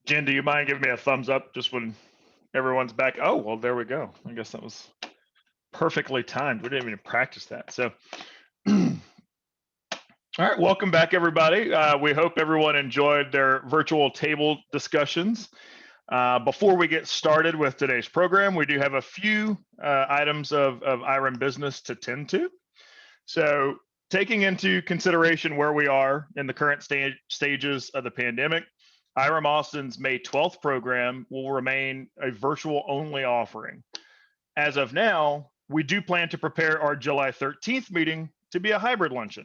Jen, do you mind giving me a thumbs up just when everyone's back? Oh, well, there we go. I guess that was perfectly timed. We didn't even practice that. So, all right, welcome back, everybody. We hope everyone enjoyed their virtual table discussions. Before we get started with today's program, we do have a few items of IREM business to tend to. So, taking into consideration where we are in the current stages of the pandemic, IREM Austin's May 12th program will remain a virtual only offering. As of now, we do plan to prepare our July 13th meeting to be a hybrid luncheon,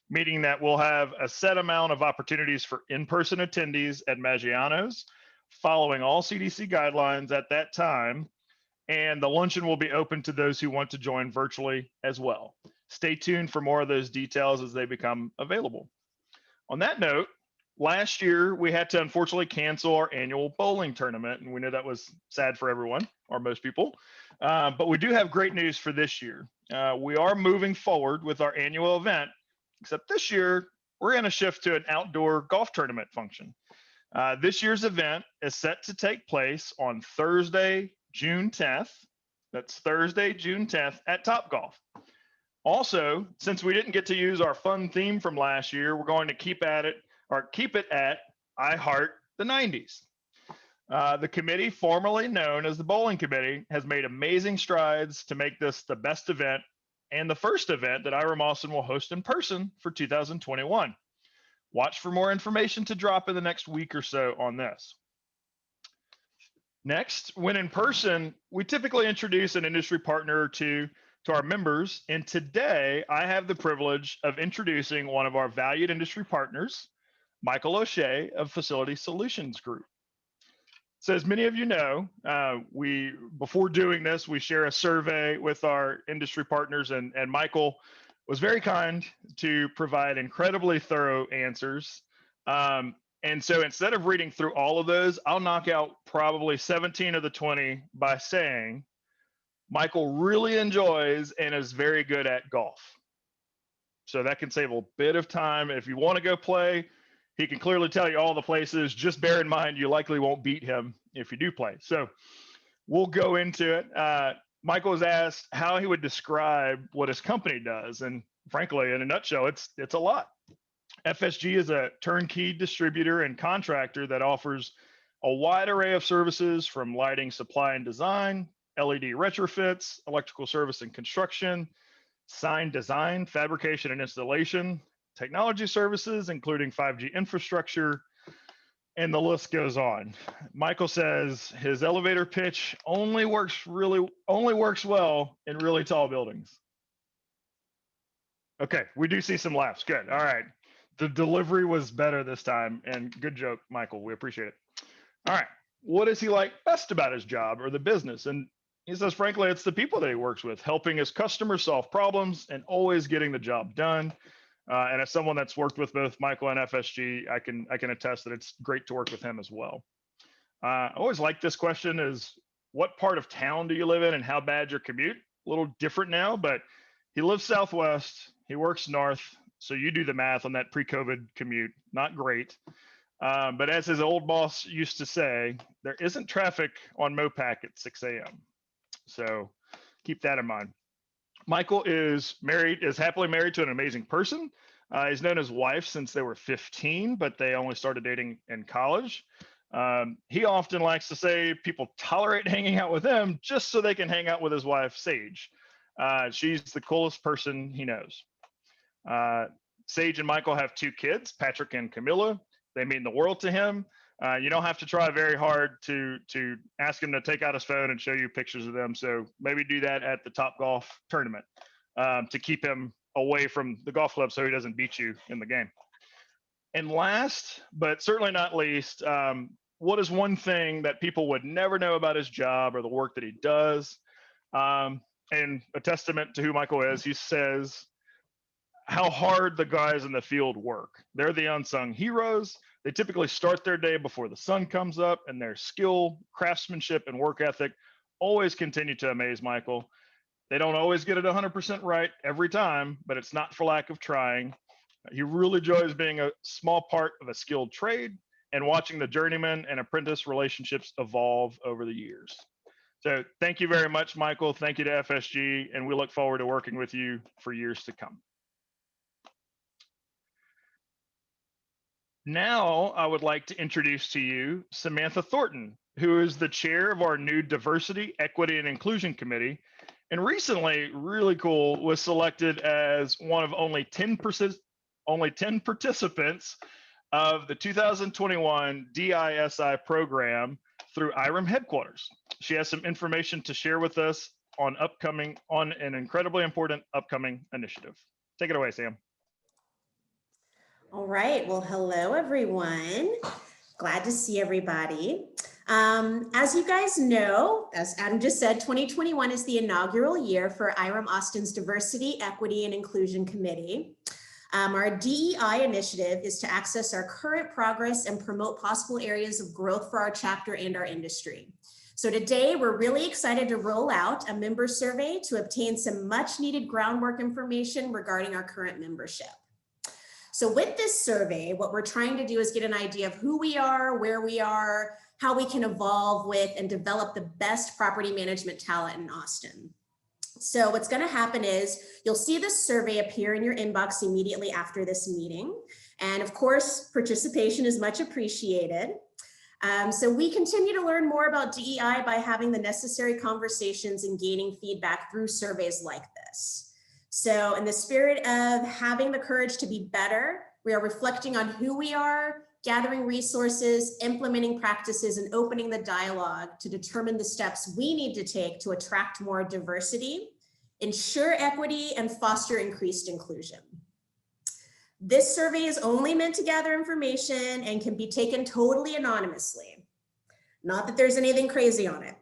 meaning that we'll have a set amount of opportunities for in-person attendees at Maggiano's, following all CDC guidelines at that time, and the luncheon will be open to those who want to join virtually as well. Stay tuned for more of those details as they become available. On that note, last year we had to unfortunately cancel our annual bowling tournament, and we know that was sad for everyone, or most people. But we do have great news for this year. We are moving forward with our annual event, except this year we're going to shift to an outdoor golf tournament function. This year's event is set to take place on Thursday, June 10th. That's Thursday, June 10th at Topgolf. Also, since we didn't get to use our fun theme from last year, we're going to keep it at I Heart the 90s. The committee, formerly known as the Bowling Committee, has made amazing strides to make this the best event and the first event that IREM Austin will host in person for 2021. Watch for more information to drop in the next week or so on this. Next, when in person, we typically introduce an industry partner or two to our members, and today I have the privilege of introducing one of our valued industry partners, Michael O'Shea of Facility Solutions Group. So as many of you know, before doing this, we share a survey with our industry partners, and Michael was very kind to provide incredibly thorough answers. And so instead of reading through all of those, I'll knock out probably 17 of the 20 by saying, Michael really enjoys and is very good at golf. So that can save a bit of time. If you want to go play, he can clearly tell you all the places. Just bear in mind, you likely won't beat him if you do play. So we'll go into it. Michael was asked how he would describe what his company does. And frankly, in a nutshell, it's a lot. FSG is a turnkey distributor and contractor that offers a wide array of services from lighting supply and design, LED retrofits, electrical service and construction, sign design, fabrication and installation, technology services, including 5G infrastructure, and the list goes on. Michael says his elevator pitch only works well in really tall buildings. Okay, we do see some laughs. Good. All right. The delivery was better this time, and good joke, Michael. We appreciate it. All right. What does he like best about his job or the business? And he says, frankly, it's the people that he works with, helping his customers solve problems and always getting the job done. And as someone that's worked with both Michael and FSG, I can attest that it's great to work with him as well. I always like this question is, what part of town do you live in and how bad your commute? A little different now, but he lives Southwest, he works North. So you do the math on that pre-COVID commute, not great. But as his old boss used to say, there isn't traffic on Mopac at 6 a.m. So keep that in mind. Michael is happily married to an amazing person. He's known his wife since they were 15, but they only started dating in college. He often likes to say people tolerate hanging out with him just so they can hang out with his wife, Sage. She's the coolest person he knows. Sage and Michael have 2 kids, Patrick and Camilla. They mean the world to him. You don't have to try very hard to ask him to take out his phone and show you pictures of them. So maybe do that at the Topgolf tournament to keep him away from the golf club so he doesn't beat you in the game. And last, but certainly not least, what is one thing that people would never know about his job or the work that he does? And a testament to who Michael is, he says how hard the guys in the field work. They're the unsung heroes. They typically start their day before the sun comes up, and their skill, craftsmanship, and work ethic always continue to amaze Michael. They don't always get it 100% right every time, but it's not for lack of trying. He really enjoys being a small part of a skilled trade and watching the journeyman and apprentice relationships evolve over the years. So thank you very much, Michael. Thank you to FSG, and we look forward to working with you for years to come. Now, I would like to introduce to you Samantha Thornton, who is the chair of our new Diversity, Equity, and Inclusion Committee, and recently, really cool, was selected as one of only 10 participants of the 2021 DISI program through IREM headquarters. She has some information to share with us on an incredibly important upcoming initiative. Take it away, Sam. All right, well, hello everyone. Glad to see everybody. As you guys know, as Adam just said, 2021 is the inaugural year for IREM Austin's Diversity, Equity, and Inclusion Committee. Our DEI initiative is to access our current progress and promote possible areas of growth for our chapter and our industry. So today, we're really excited to roll out a member survey to obtain some much needed groundwork information regarding our current membership. So with this survey, what we're trying to do is get an idea of who we are, where we are, how we can evolve with and develop the best property management talent in Austin. So what's going to happen is you'll see this survey appear in your inbox immediately after this meeting. And of course, participation is much appreciated. So we continue to learn more about DEI by having the necessary conversations and gaining feedback through surveys like this. So in the spirit of having the courage to be better, we are reflecting on who we are, gathering resources, implementing practices, and opening the dialogue to determine the steps we need to take to attract more diversity, ensure equity, and foster increased inclusion. This survey is only meant to gather information and can be taken totally anonymously. Not that there's anything crazy on it,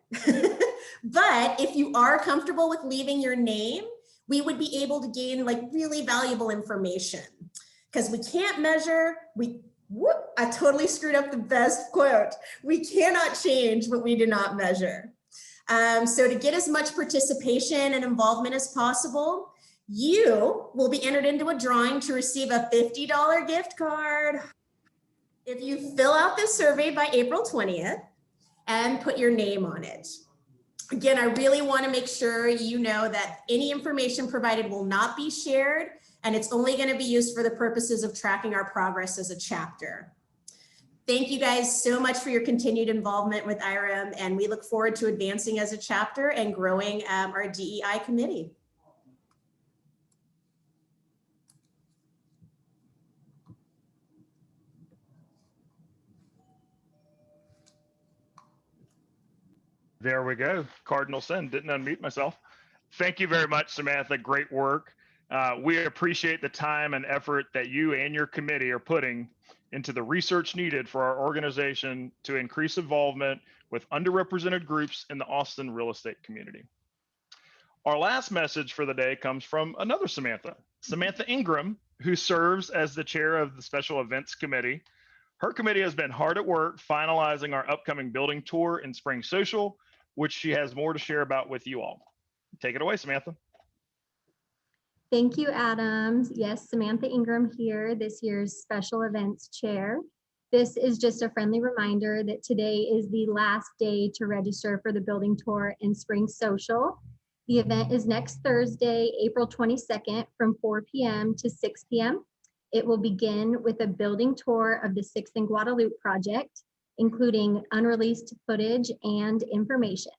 but if you are comfortable with leaving your name, we would be able to gain like really valuable information because we can't measure, I totally screwed up the best quote. We cannot change what we do not measure. So to get as much participation and involvement as possible, you will be entered into a drawing to receive a $50 gift card if you fill out this survey by April 20th and put your name on it. Again, I really want to make sure you know that any information provided will not be shared, and it's only going to be used for the purposes of tracking our progress as a chapter. Thank you guys so much for your continued involvement with IREM, and we look forward to advancing as a chapter and growing our DEI committee. There we go. Cardinal sin. Didn't unmute myself. Thank you very much, Samantha. Great work. We appreciate the time and effort that you and your committee are putting into the research needed for our organization to increase involvement with underrepresented groups in the Austin real estate community. Our last message for the day comes from another Samantha, Samantha Ingram, who serves as the chair of the Special Events Committee. Her committee has been hard at work finalizing our upcoming building tour and spring social, which she has more to share about with you all. Take it away, Samantha. Thank you, Adam. Yes, Samantha Ingram here, this year's Special Events Chair. This is just a friendly reminder that today is the last day to register for the building tour and spring social. The event is next Thursday, April 22nd from 4 p.m. to 6 p.m. It will begin with a building tour of the 6th and Guadalupe project, including unreleased footage and information.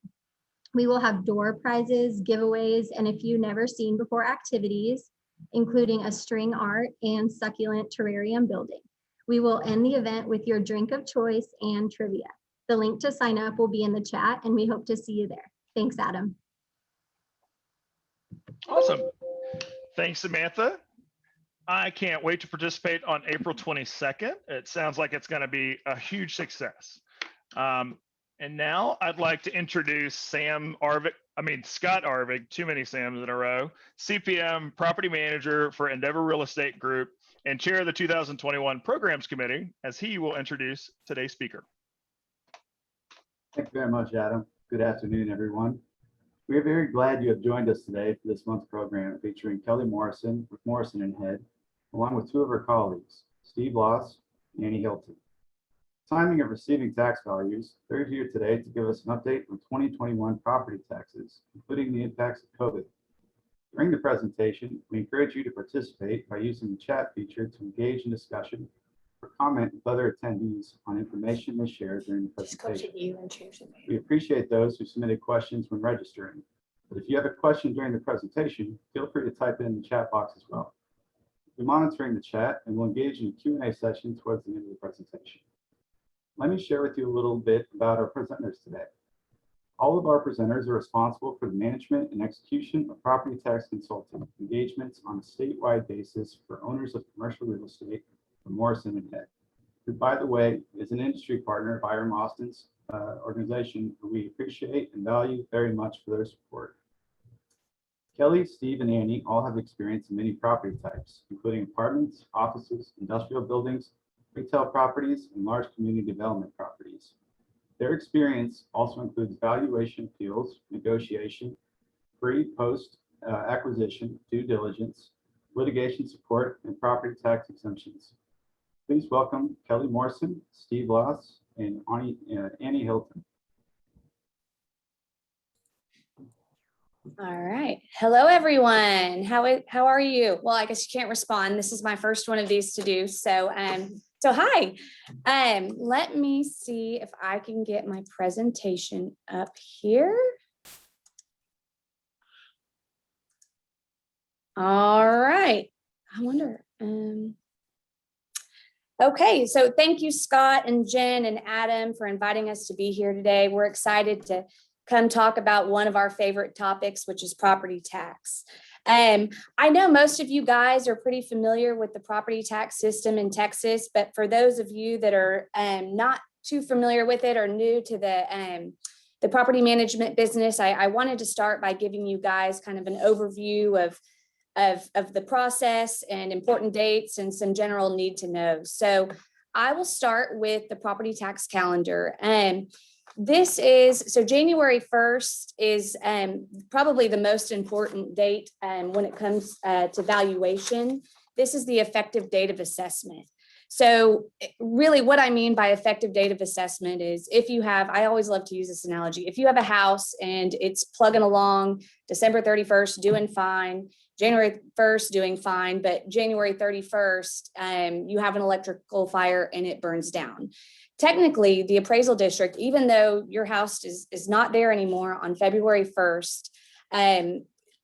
We will have door prizes, giveaways, and a few never seen before activities, including a string art and succulent terrarium building. We will end the event with your drink of choice and trivia. The link to sign up will be in the chat, and we hope to see you there. Thanks, Adam. Awesome. Thanks, Samantha. I can't wait to participate on April 22nd. It sounds like it's going to be a huge success. And now I'd like to introduce Scott Arvig, too many Sams in a row, CPM Property Manager for Endeavor Real Estate Group and Chair of the 2021 Programs Committee, as he will introduce today's speaker. Thank you very much, Adam. Good afternoon, everyone. We are very glad you have joined us today for this month's program featuring Kelly Morrison with Morrison & Head, along with two of her colleagues, Steve Loss and Annie Hilton. Timing of receiving tax values, they're here today to give us an update on 2021 property taxes, including the impacts of COVID. During the presentation, we encourage you to participate by using the chat feature to engage in discussion or comment with other attendees on information they share during the presentation. We appreciate those who submitted questions when registering, but if you have a question during the presentation, feel free to type it in the chat box as well. We're monitoring the chat and we'll engage in a Q&A session towards the end of the presentation. Let me share with you a little bit about our presenters today. All of our presenters are responsible for the management and execution of property tax consulting engagements on a statewide basis for owners of commercial real estate for Morrison and Head, who, by the way, is an industry partner of Byram Austin's organization, who we appreciate and value very much for their support. Kelly, Steve, and Annie all have experience in many property types, including apartments, offices, industrial buildings, retail properties, and large community development properties. Their experience also includes valuation appeals, negotiation, pre, post acquisition, due diligence, litigation support, and property tax exemptions. Please welcome Kelly Morrison, Steve Loss, and Annie Hilton. All right. Hello, everyone. How are you? Well, I guess you can't respond. This is my first one of these to do. So hi. Let me see if I can get my presentation up here. All right. I wonder. Okay, so thank you, Scott and Jen and Adam, for inviting us to be here today. We're excited to come talk about one of our favorite topics, which is property tax. I know most of you guys are pretty familiar with the property tax system in Texas, but for those of you that are not too familiar with it or new to the property management business, I wanted to start by giving you guys kind of an overview of the process and important dates and some general need to know. So I will start with the property tax calendar. So January 1st is probably the most important date when it comes to valuation. This is the effective date of assessment. So really what I mean by effective date of assessment is if you have, I always love to use this analogy, if you have a house and it's plugging along, December 31st doing fine, January 1st doing fine, but January 31st, you have an electrical fire and it burns down. Technically, the appraisal district, even though your house is not there anymore on February 1st,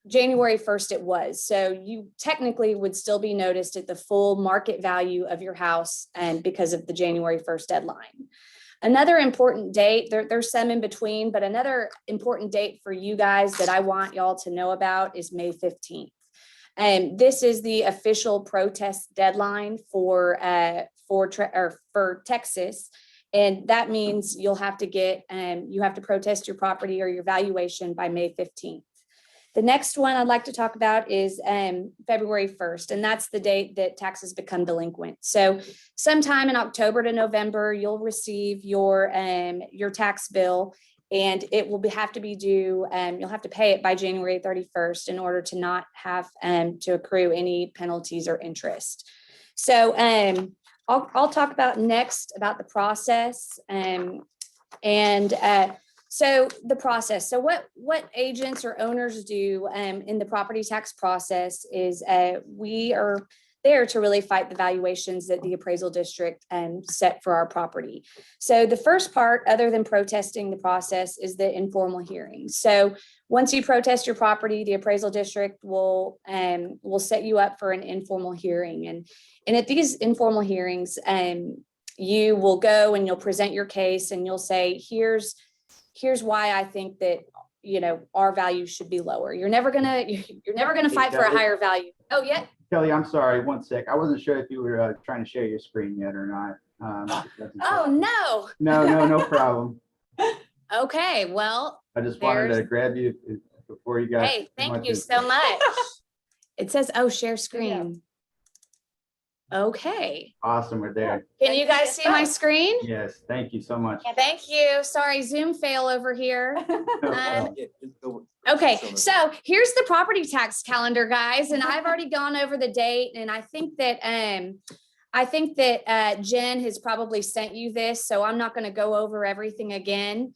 January 1st it was. So you technically would still be noticed at the full market value of your house and because of the January 1st deadline. Another important date, there's some in between, but another important date for you guys that I want y'all to know about is May 15th. And this is the official protest deadline for Texas. And that means you'll have to protest your property or your valuation by May 15th. The next one I'd like to talk about is February 1st, and that's the date that taxes become delinquent. So sometime in October to November, you'll receive your tax bill, and it will have to be due, you'll have to pay it by January 31st in order to not have to accrue any penalties or interest. So I'll talk about next about the process so the process. So what agents or owners do in the property tax process is we are there to really fight the valuations that the appraisal district set for our property. So the first part, other than protesting the process, is the informal hearing. So once you protest your property, the appraisal district will set you up for an informal hearing. And at these informal hearings, you will go and you'll present your case and you'll say, here's why I think that, our value should be lower. You're never gonna fight for a higher value. Oh, yeah. Kelly, I'm sorry, one sec. I wasn't sure if you were trying to share your screen yet or not. Oh, no. No problem. Okay, well. I just wanted to grab you before you got. Hey, thank you so much. It says, share screen. Okay. Awesome, we're there. Can you guys see my screen? Yes, thank you so much. Thank you. Sorry, Zoom fail over here. Okay, so here's the property tax calendar, guys, and I've already gone over the date, and I think that I think that Jen has probably sent you this, so I'm not going to go over everything again.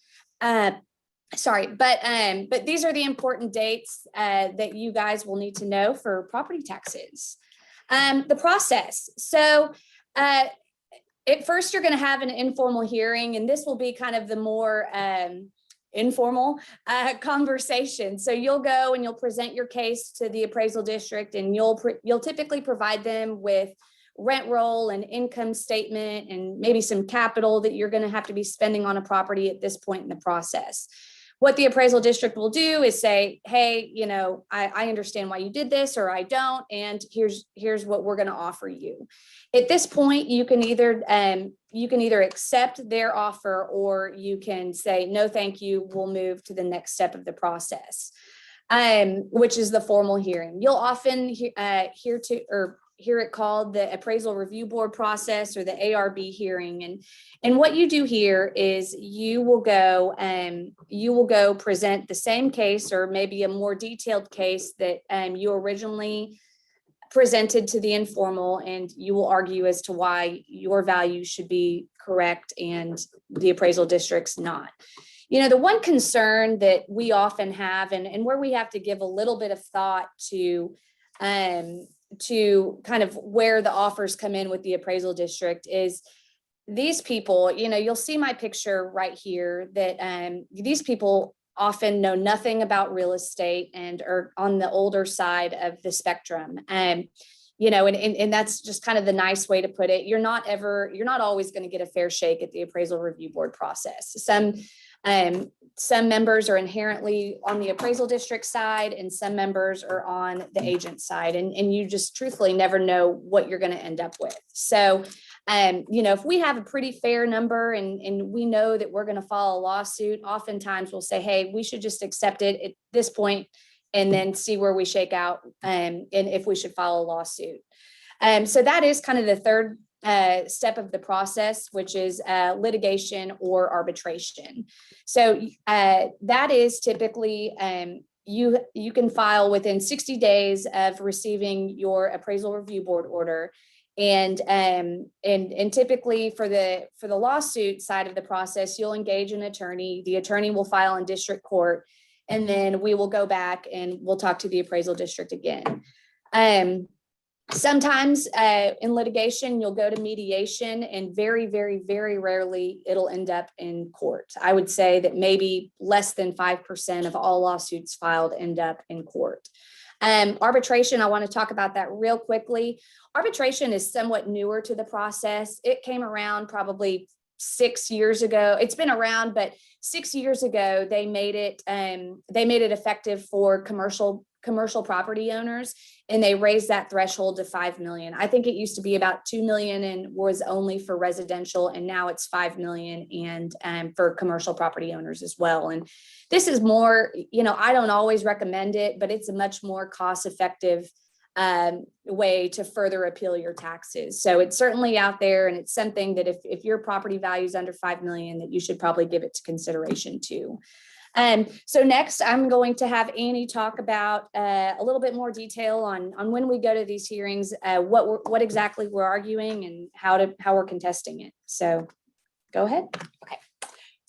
Sorry, but these are the important dates that you guys will need to know for property taxes. The process. So at first, you're going to have an informal hearing, and this will be kind of the more informal conversation. So you'll go and you'll present your case to the appraisal district, and you'll typically provide them with rent roll and income statement and maybe some capital that you're going to have to be spending on a property at this point in the process. What the appraisal district will do is say, hey, you know, I understand why you did this, or I don't, and here's what we're going to offer you. At this point, you can either accept their offer, or you can say, no, thank you, we'll move to the next step of the process, which is the formal hearing. You'll often hear it called the appraisal review board process, or the ARB hearing. And what you do here is you will go present the same case, or maybe a more detailed case that you originally presented to the informal, and you will argue as to why your value should be correct and the appraisal district's not. You know, the one concern that we often have, and where we have to give a little bit of thought to kind of where the offers come in with the appraisal district, is these people, you know, you'll see my picture right here, that these people often know nothing about real estate and are on the older side of the spectrum. You know, and that's just kind of the nice way to put it. You're not always going to get a fair shake at the appraisal review board process. Some members are inherently on the appraisal district side, and some members are on the agent side, and you just truthfully never know what you're going to end up with. So, you know, if we have a pretty fair number and we know that we're going to file a lawsuit, oftentimes we'll say, hey, we should just accept it at this point and then see where we shake out, and if we should file a lawsuit. So that is kind of the third step of the process, which is litigation or arbitration. So that is typically you can file within 60 days of receiving your appraisal review board order. And typically for the lawsuit side of the process, you'll engage an attorney. The attorney will file in district court, and then we will go back and we'll talk to the appraisal district again. Sometimes in litigation, you'll go to mediation, and very, very, very rarely it'll end up in court. I would say that maybe less than 5% of all lawsuits filed end up in court. Arbitration, I want to talk about that real quickly. Arbitration is somewhat newer to the process. It came around probably 6 years ago. It's been around, but 6 years ago, they made it effective for commercial property owners, and they raised that threshold to 5 million. I think it used to be about 2 million and was only for residential, and now it's 5 million and for commercial property owners as well. And this is more, you know, I don't always recommend it, but it's a much more cost-effective way to further appeal your taxes. So it's certainly out there, and it's something that if your property value is under 5 million, that you should probably give it to consideration too. So next, I'm going to have Annie talk about a little bit more detail on when we go to these hearings, what exactly we're arguing and how we're contesting it. So go ahead. Okay.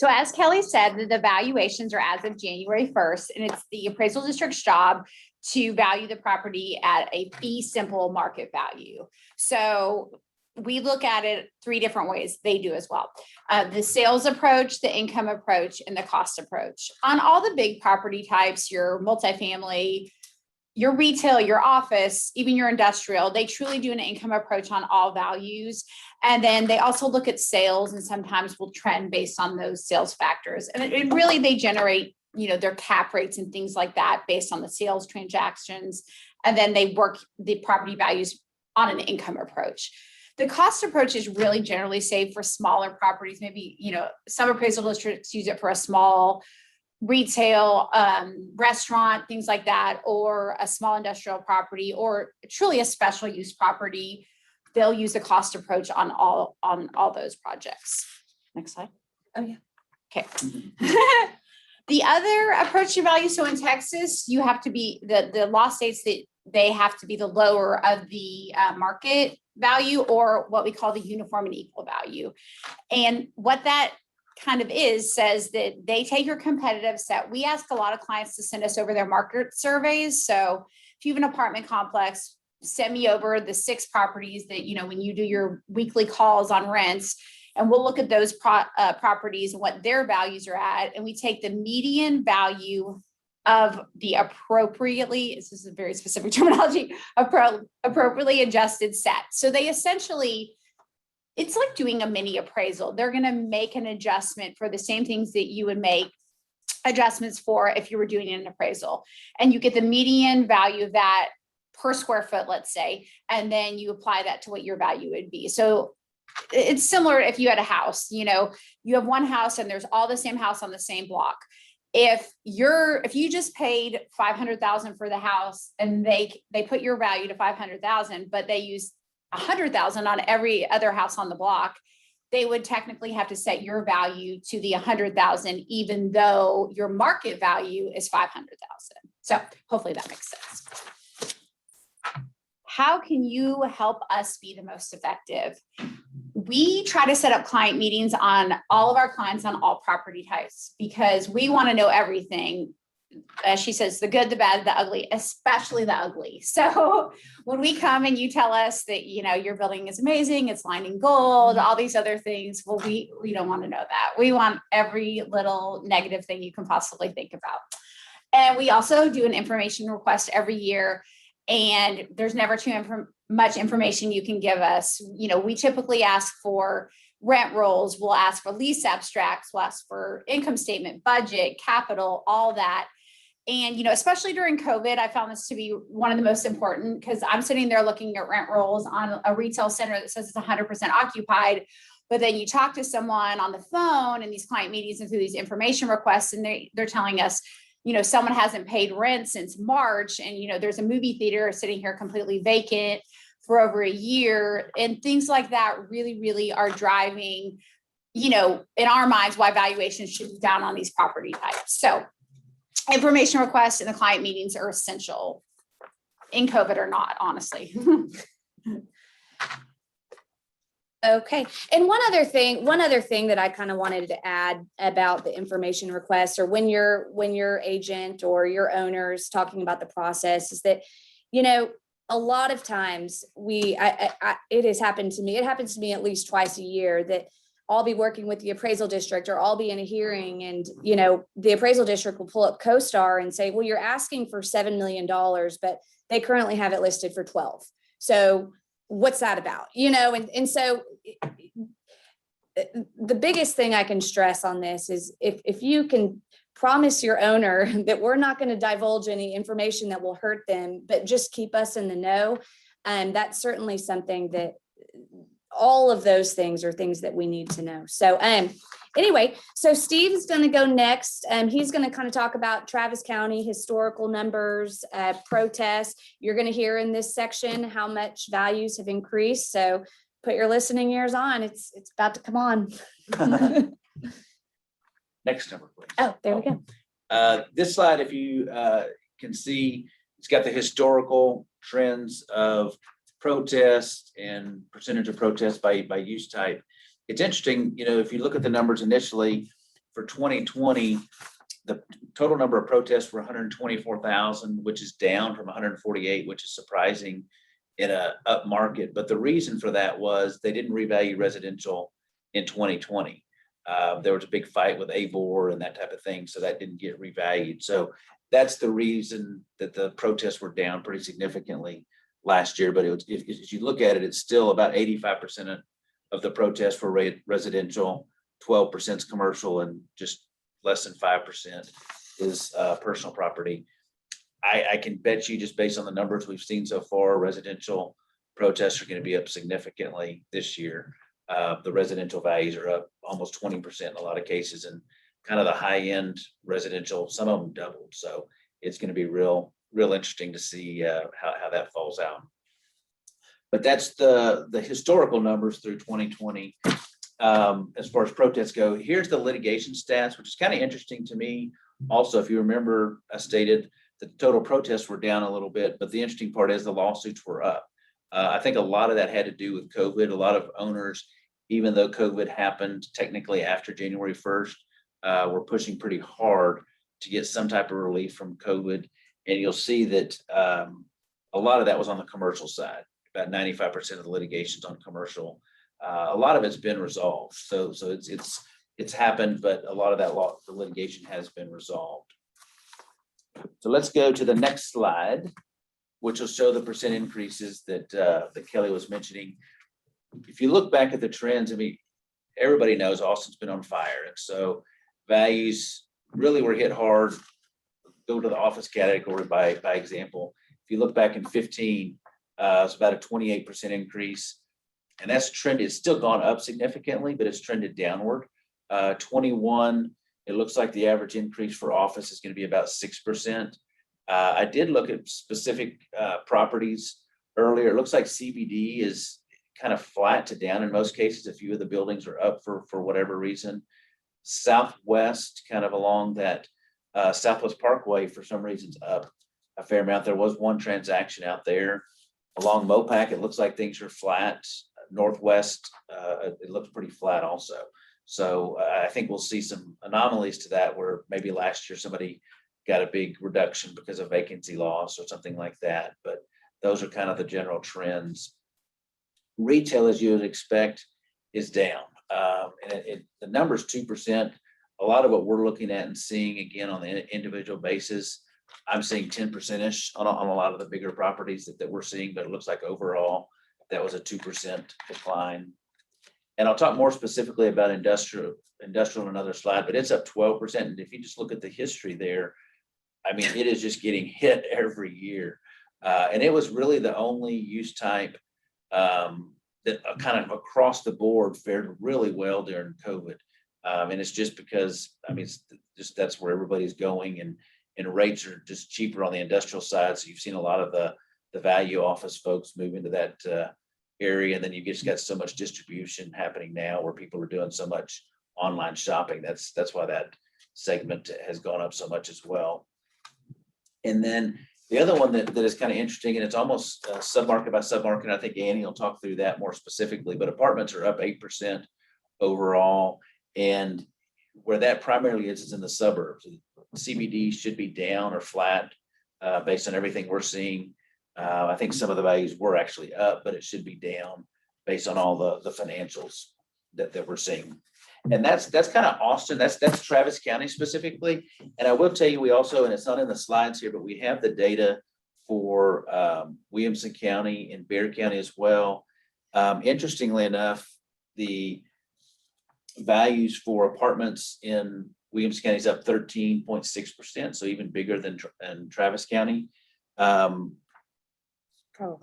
So as Kelly said, the valuations are as of January 1st, and it's the appraisal district's job to value the property at a fee simple market value. So we look at it 3 different ways. They do as well. The sales approach, the income approach, and the cost approach. On all the big property types, your multifamily, your retail, your office, even your industrial, they truly do an income approach on all values. And then they also look at sales, and sometimes will trend based on those sales factors. And really they generate, you know, their cap rates and things like that based on the sales transactions. And then they work the property values on an income approach. The cost approach is really generally saved for smaller properties. Maybe, you know, some appraisal districts use it for a small retail, restaurant, things like that, or a small industrial property, or truly a special use property. They'll use the cost approach on all those projects. Next slide. Oh yeah. Okay. The other approach to value. So in Texas, you have to be the law states that they have to be the lower of the market value or what we call the uniform and equal value. And what that kind of says that they take your competitive set. We ask a lot of clients to send us over their market surveys. So if you have an apartment complex, send me over the 6 properties that, when you do your weekly calls on rents, and we'll look at those properties and what their values are at. And we take the median value of the appropriately, this is a very specific terminology, appropriately adjusted set. So they essentially, it's like doing a mini appraisal. They're going to make an adjustment for the same things that you would make adjustments for if you were doing an appraisal. And you get the median value of that per square foot, let's say, and then you apply that to what your value would be. So it's similar if you had a house, you have one house and there's all the same house on the same block. If you just paid $500,000 for the house and they put your value to $500,000, but they use $100,000 on every other house on the block, they would technically have to set your value to the $100,000, even though your market value is $500,000. So hopefully that makes sense. How can you help us be the most effective? We try to set up client meetings on all of our clients on all property types because we want to know everything. As she says, the good, the bad, the ugly, especially the ugly. So when we come and you tell us that, your building is amazing, it's lined in gold, all these other things, well, we don't want to know that. We want every little negative thing you can possibly think about. And we also do an information request every year. And there's never too much information you can give us. We typically ask for rent rolls, we'll ask for lease abstracts, we'll ask for income statement, budget, capital, all that. And, especially during COVID, I found this to be one of the most important because I'm sitting there looking at rent rolls on a retail center that says it's 100% occupied. But then you talk to someone on the phone in these client meetings and through these information requests, and they're telling us, someone hasn't paid rent since March, and, there's a movie theater sitting here completely vacant for over a year, and things like that really, really are driving, in our minds, why valuations should be down on these property types. So information requests and the client meetings are essential in COVID or not, honestly. Okay. And one other thing that I kind of wanted to add about the information request, or when your agent or your owner's talking about the process, is that, a lot of times it has happened to me. It happens to me at least twice a year that I'll be working with the appraisal district or I'll be in a hearing and, the appraisal district will pull up CoStar and say, well, you're asking for $7 million, but they currently have it listed for 12. So what's that about? And so the biggest thing I can stress on this is if you can promise your owner that we're not going to divulge any information that will hurt them, but just keep us in the know. And that's certainly something that all of those things are things that we need to know. So anyway, so Steve's going to go next. He's going to kind of talk about Travis County historical numbers, protests. You're going to hear in this section how much values have increased. So put your listening ears on. It's about to come on. Next number, please. Oh, there we go. This slide, if you can see, it's got the historical trends of protests and percentage of protests by use type. It's interesting, if you look at the numbers initially for 2020, the total number of protests were 124,000, which is down from 148, which is surprising in a up market. But the reason for that was they didn't revalue residential in 2020. There was a big fight with ABOR and that type of thing, so that didn't get revalued. So that's the reason that the protests were down pretty significantly last year. But if you look at it, it's still about 85% of the protests were residential, 12% is commercial, and just less than 5% is personal property. I can bet you, just based on the numbers we've seen so far, residential protests are going to be up significantly this year. The residential values are up almost 20% in a lot of cases, and kind of the high end residential, some of them doubled. So it's going to be real interesting to see how that falls out. But that's the historical numbers through 2020. As far as protests go, here's the litigation stats, which is kind of interesting to me. Also, if you remember, I stated that the total protests were down a little bit, but the interesting part is the lawsuits were up. I think a lot of that had to do with COVID. A lot of owners, even though COVID happened technically after January 1st, were pushing pretty hard to get some type of relief from COVID. And you'll see that a lot of that was on the commercial side. About 95% of the litigation's on commercial. A lot of it's been resolved. So it's happened, but a lot of the litigation has been resolved. So let's go to the next slide, which will show the percent increases that Kelly was mentioning. If you look back at the trends, I mean, everybody knows Austin's been on fire. And so values really were hit hard. Go to the office category by example. If you look back in 15, it's about a 28% increase. And that's trended, it's still gone up significantly, but it's trended downward. 21, it looks like the average increase for office is going to be about 6%. I did look at specific properties earlier. It looks like CBD is kind of flat to down in most cases. A few of the buildings are up for whatever reason. Southwest, kind of along that Southwest Parkway, for some reason's up a fair amount. There was one transaction out there. Along Mopac, it looks like things are flat. Northwest, it looks pretty flat also. So I think we'll see some anomalies to that, where maybe last year somebody got a big reduction because of vacancy loss or something like that. But those are kind of the general trends. Retail, as you would expect, is down. And the number's 2%. A lot of what we're looking at and seeing, again, on the individual basis, I'm seeing 10%-ish on a lot of the bigger properties that we're seeing, but it looks like overall that was a 2% decline. And I'll talk more specifically about industrial in another slide, but it's up 12%. And if you just look at the history there, I mean, it is just getting hit every year. And it was really the only use type that kind of across the board fared really well during COVID. And it's just because, I mean, it's just that's where everybody's going, and rates are just cheaper on the industrial side. So you've seen a lot of the value office folks move into that area. And then you just got so much distribution happening now where people are doing so much online shopping. That's why that segment has gone up so much as well. And then the other one that is kind of interesting, and it's almost submarket by submarket. I think Annie will talk through that more specifically, but apartments are up 8% overall. And where that primarily is in the suburbs. CBD should be down or flat based on everything we're seeing. I think some of the values were actually up, but it should be down based on all the financials that we're seeing. And that's kind of Austin. That's Travis County specifically. And I will tell you, we also, and it's not in the slides here, but we have the data for Williamson County and Bexar County as well. Interestingly enough, the values for apartments in Williamson County is up 13.6%, so even bigger than Travis County. Probably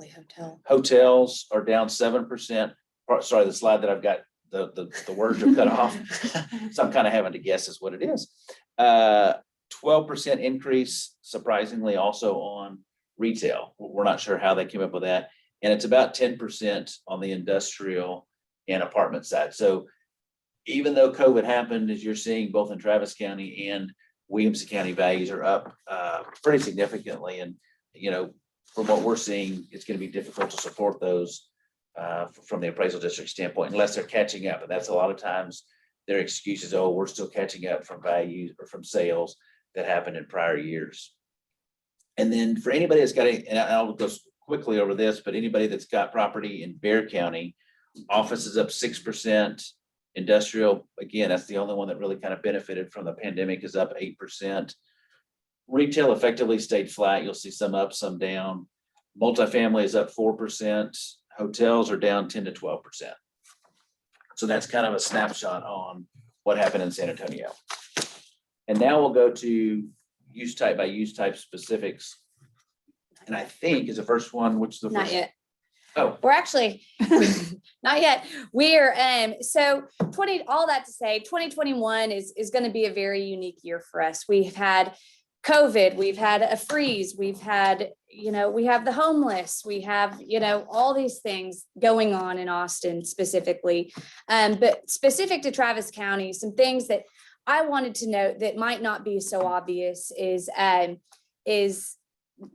hotel. Hotels are down 7%. Sorry, the slide that I've got, the words are cut off. So I'm kind of having to guess is what it is. 12% increase, surprisingly, also on retail. We're not sure how they came up with that. And it's about 10% on the industrial and apartment side. So even though COVID happened, as you're seeing both in Travis County and Williamson County, values are up pretty significantly. And, you know, from what we're seeing, it's going to be difficult to support those from the appraisal district standpoint, unless they're catching up. And that's a lot of times their excuses, oh, we're still catching up from values or from sales that happened in prior years. And then for anybody that's got, and I'll go quickly over this, but anybody that's got property in Bexar County, office is up 6%. Industrial, again, that's the only one that really kind of benefited from the pandemic, is up 8%. Retail effectively stayed flat. You'll see some up, some down. Multifamily is up 4%. Hotels are down 10 to 12%. So that's kind of a snapshot on what happened in San Antonio. And now we'll go to use type by use type specifics. And I think is the first one, which is the Not first. yet. Oh, We're actually not yet. We're so all that to say 2021 is going to be a very unique year for us. We've had COVID, we've had a freeze, we've had, we have the homeless, we have, all these things going on in Austin specifically. But specific to Travis County, some things that I wanted to note that might not be so obvious is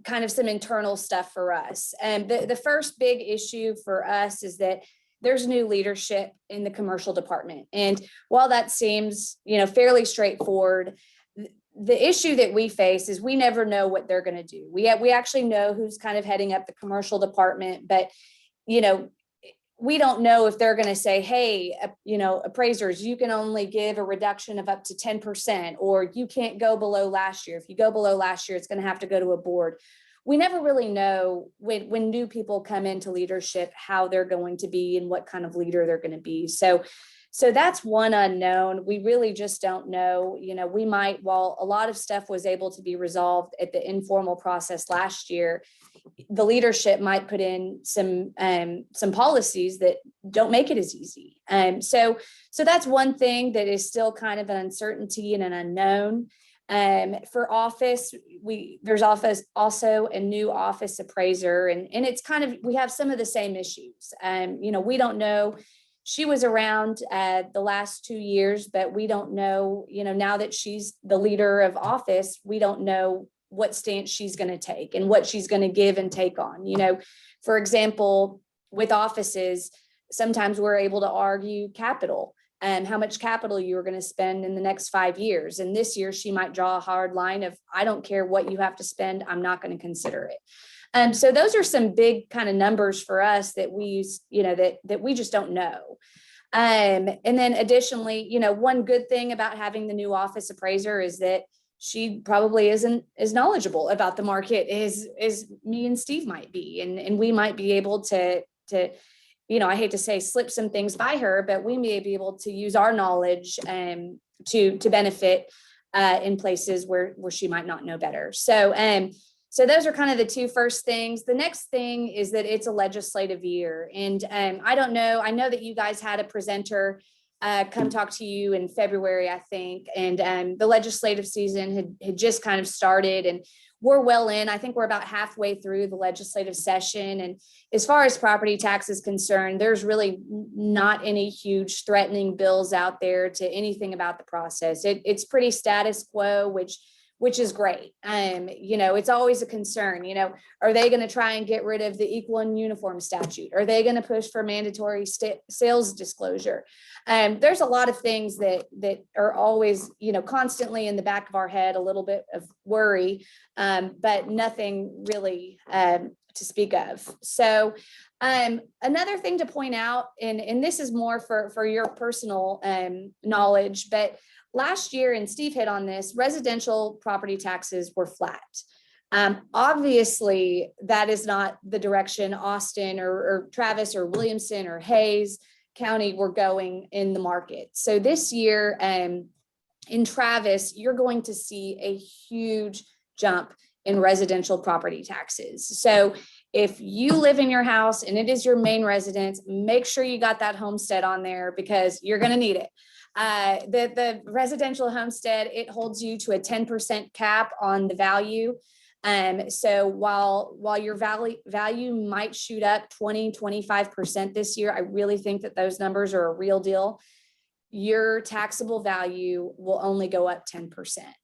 kind of some internal stuff for us. And the first big issue for us is that there's new leadership in the commercial department. And while that seems, fairly straightforward, the issue that we face is we never know what they're going to do. We actually know who's kind of heading up the commercial department, but, we don't know if they're going to say, hey, appraisers, you can only give a reduction of up to 10%, or you can't go below last year. If you go below last year, it's going to have to go to a board. We never really know when new people come into leadership, how they're going to be and what kind of leader they're going to be. So that's one unknown. We really just don't know. We might, while a lot of stuff was able to be resolved at the informal process last year, the leadership might put in some policies that don't make it as easy. So that's one thing that is still kind of an uncertainty and an unknown. For office, there's also a new office appraiser, and it's kind of, we have some of the same issues. We don't know. She was around the last 2 years, but we don't know, now that she's the leader of office, we don't know what stance she's going to take and what she's going to give and take on. For example, with offices, sometimes we're able to argue capital and how much capital you are going to spend in the next 5 years. And this year she might draw a hard line of, I don't care what you have to spend, I'm not going to consider it. So those are some big kind of numbers for us that we use, that we just don't know. And then additionally, one good thing about having the new office appraiser is that she probably isn't as knowledgeable about the market as me and Steve might be. And we might be able to, I hate to say slip some things by her, but we may be able to use our knowledge to benefit in places where she might not know better. So those are kind of the two first things. The next thing is that it's a legislative year. And I don't know, I know that you guys had a presenter come talk to you in February, I think. And the legislative season had just kind of started, and we're well in. I think we're about halfway through the legislative session. And as far as property tax is concerned, there's really not any huge threatening bills out there to anything about the process. It's pretty status quo, which is great. It's always a concern, are they going to try and get rid of the equal and uniform statute? Are they going to push for mandatory sales disclosure? There's a lot of things that are always, constantly in the back of our head, a little bit of worry, but nothing really to speak of. So another thing to point out, and this is more for your personal knowledge, but last year, and Steve hit on this, residential property taxes were flat. Obviously, that is not the direction Austin or Travis or Williamson or Hayes County were going in the market. So this year in Travis, you're going to see a huge jump in residential property taxes. So if you live in your house and it is your main residence, make sure you got that homestead on there because you're going to need it. The residential homestead, it holds you to a 10% cap on the value. So while your value might shoot up 25% this year, I really think that those numbers are a real deal. Your taxable value will only go up 10%.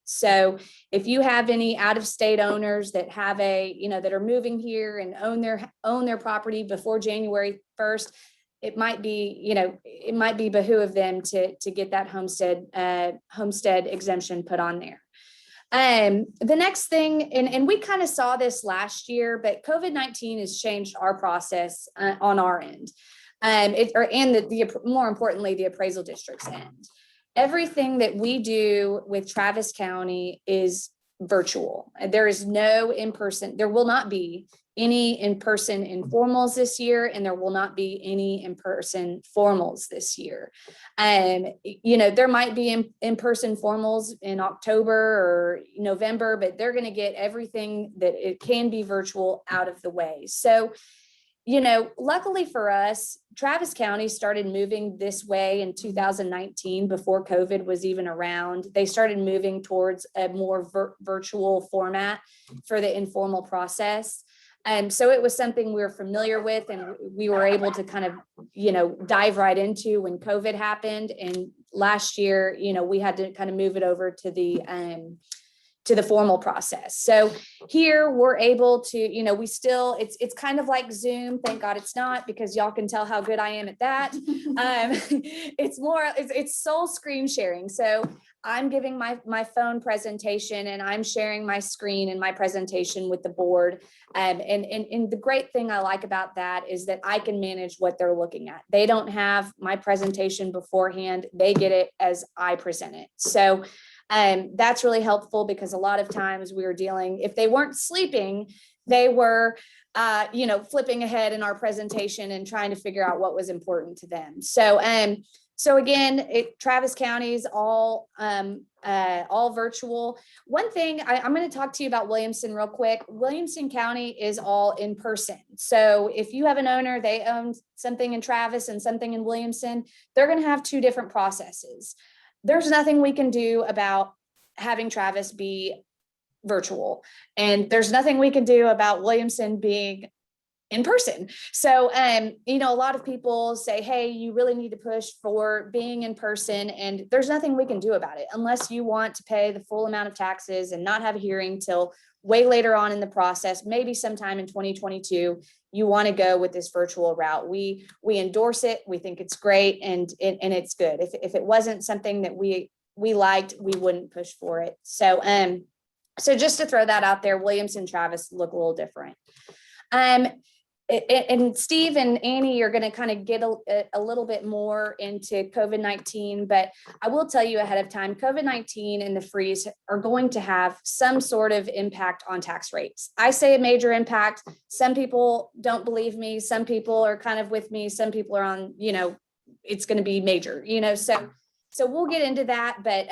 So if you have any out-of-state owners that have that are moving here and own their property before January 1st, it might be behoove them to get that homestead exemption put on there. The next thing, and we kind of saw this last year, but COVID-19 has changed our process on our end. More importantly, the appraisal district's end. Everything that we do with Travis County is virtual. There is no in-person, there will not be any in-person informals this year, and there will not be any in-person formals this year. There might be in-person formals in October or November, but they're going to get everything that it can be virtual out of the way. So, luckily for us, Travis County started moving this way in 2019 before COVID was even around. They started moving towards a more virtual format for the informal process. So it was something we were familiar with, and we were able to kind of, dive right into when COVID happened. And last year, we had to kind of move it over to the to the formal process. So here we're able to, you know, we still, it's kind of like Zoom. Thank God it's not, because y'all can tell how good I am at that. It's sole screen sharing. So I'm giving my phone presentation and I'm sharing my screen and my presentation with the board. And the great thing I like about that is that I can manage what they're looking at. They don't have my presentation beforehand. They get it as I present it. So that's really helpful, because a lot of times we were dealing, if they weren't sleeping, they were, you know, flipping ahead in our presentation and trying to figure out what was important to them. So again, Travis County is all virtual. One thing I'm going to talk to you about Williamson real quick. Williamson County is all in person. So if you have an owner, they own something in Travis and something in Williamson, they're going to have two different processes. There's nothing we can do about having Travis be virtual, and there's nothing we can do about Williamson being in person. So, you know, a lot of people say, hey, you really need to push for being in person, and there's nothing we can do about it unless you want to pay the full amount of taxes and not have a hearing till way later on in the process, maybe sometime in 2022, you want to go with this virtual route. We endorse it. We think it's great, and it's good. If it wasn't something that we liked, we wouldn't push for it. So, so just to throw that out there, Williams and Travis look a little different. And Steve and Annie are going to kind of get a little bit more into COVID-19, but I will tell you ahead of time, COVID-19 and the freeze are going to have some sort of impact on tax rates. I say a major impact. Some people don't believe me. Some people are kind of with me. Some people are on, you know, it's going to be major, you know, so we'll get into that, but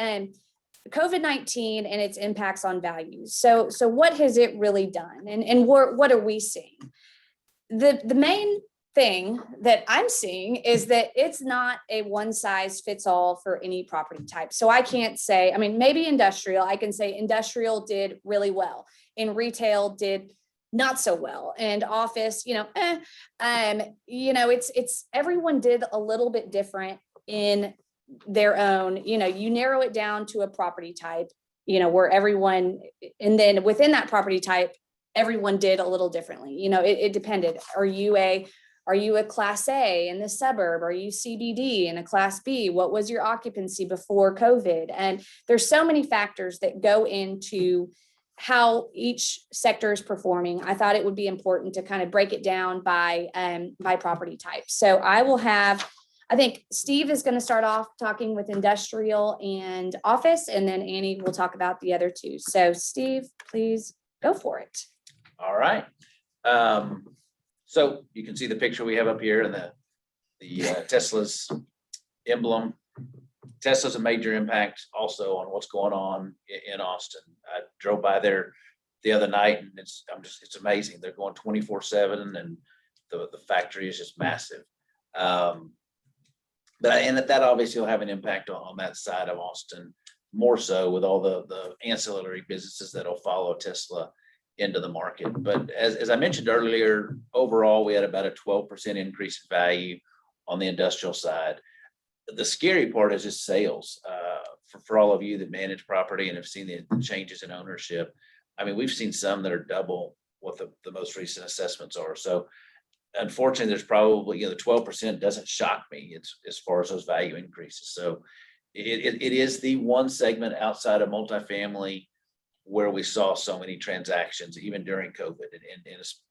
COVID-19 and its impacts on values. So what has it really done? And what are we seeing? The main thing that I'm seeing is that it's not a one size fits all for any property type. So I can't say, I mean, maybe industrial, I can say industrial did really well, and retail did not so well, and office, you know, it's everyone did a little bit different in their own, you know, you narrow it down to a property type, you know, where everyone, and then within that property type, everyone did a little differently. You know, it depended. Are you a class A in the suburb? Are you CBD in a class B? What was your occupancy before COVID? And there's so many factors that go into how each sector is performing. I thought it would be important to kind of break it down by property type. So I think Steve is going to start off talking with industrial and office, and then Annie will talk about the other two. So Steve, please go for it. All right. So you can see the picture we have up here, and the Tesla's emblem. Tesla's a major impact also on what's going on in Austin. I drove by there the other night, and it's amazing. They're going 24/7, and the factory is just massive. But that obviously will have an impact on that side of Austin, more so with all the ancillary businesses that'll follow Tesla into the market. But as I mentioned earlier, overall, we had about a 12% increase in value on the industrial side. The scary part is just sales. For all of you that manage property and have seen the changes in ownership, I mean, we've seen some that are double what the most recent assessments are. So unfortunately, there's probably, the 12% doesn't shock me. It's as far as those value increases. So it is the one segment outside of multifamily where we saw so many transactions, even during COVID. And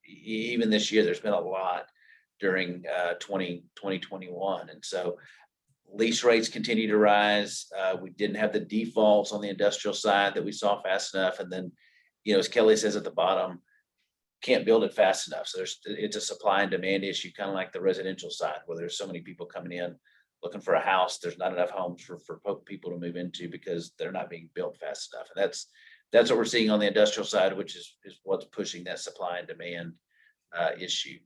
even this year, there's been a lot during 2021. And so lease rates continue to rise. We didn't have the defaults on the industrial side that we saw fast enough. And then, as Kelly says at the bottom, can't build it fast enough. So it's a supply and demand issue, kind of like the residential side, where there's so many people coming in looking for a house. There's not enough homes for people to move into because they're not being built fast enough. And that's what we're seeing on the industrial side, which is what's pushing that supply and demand issue.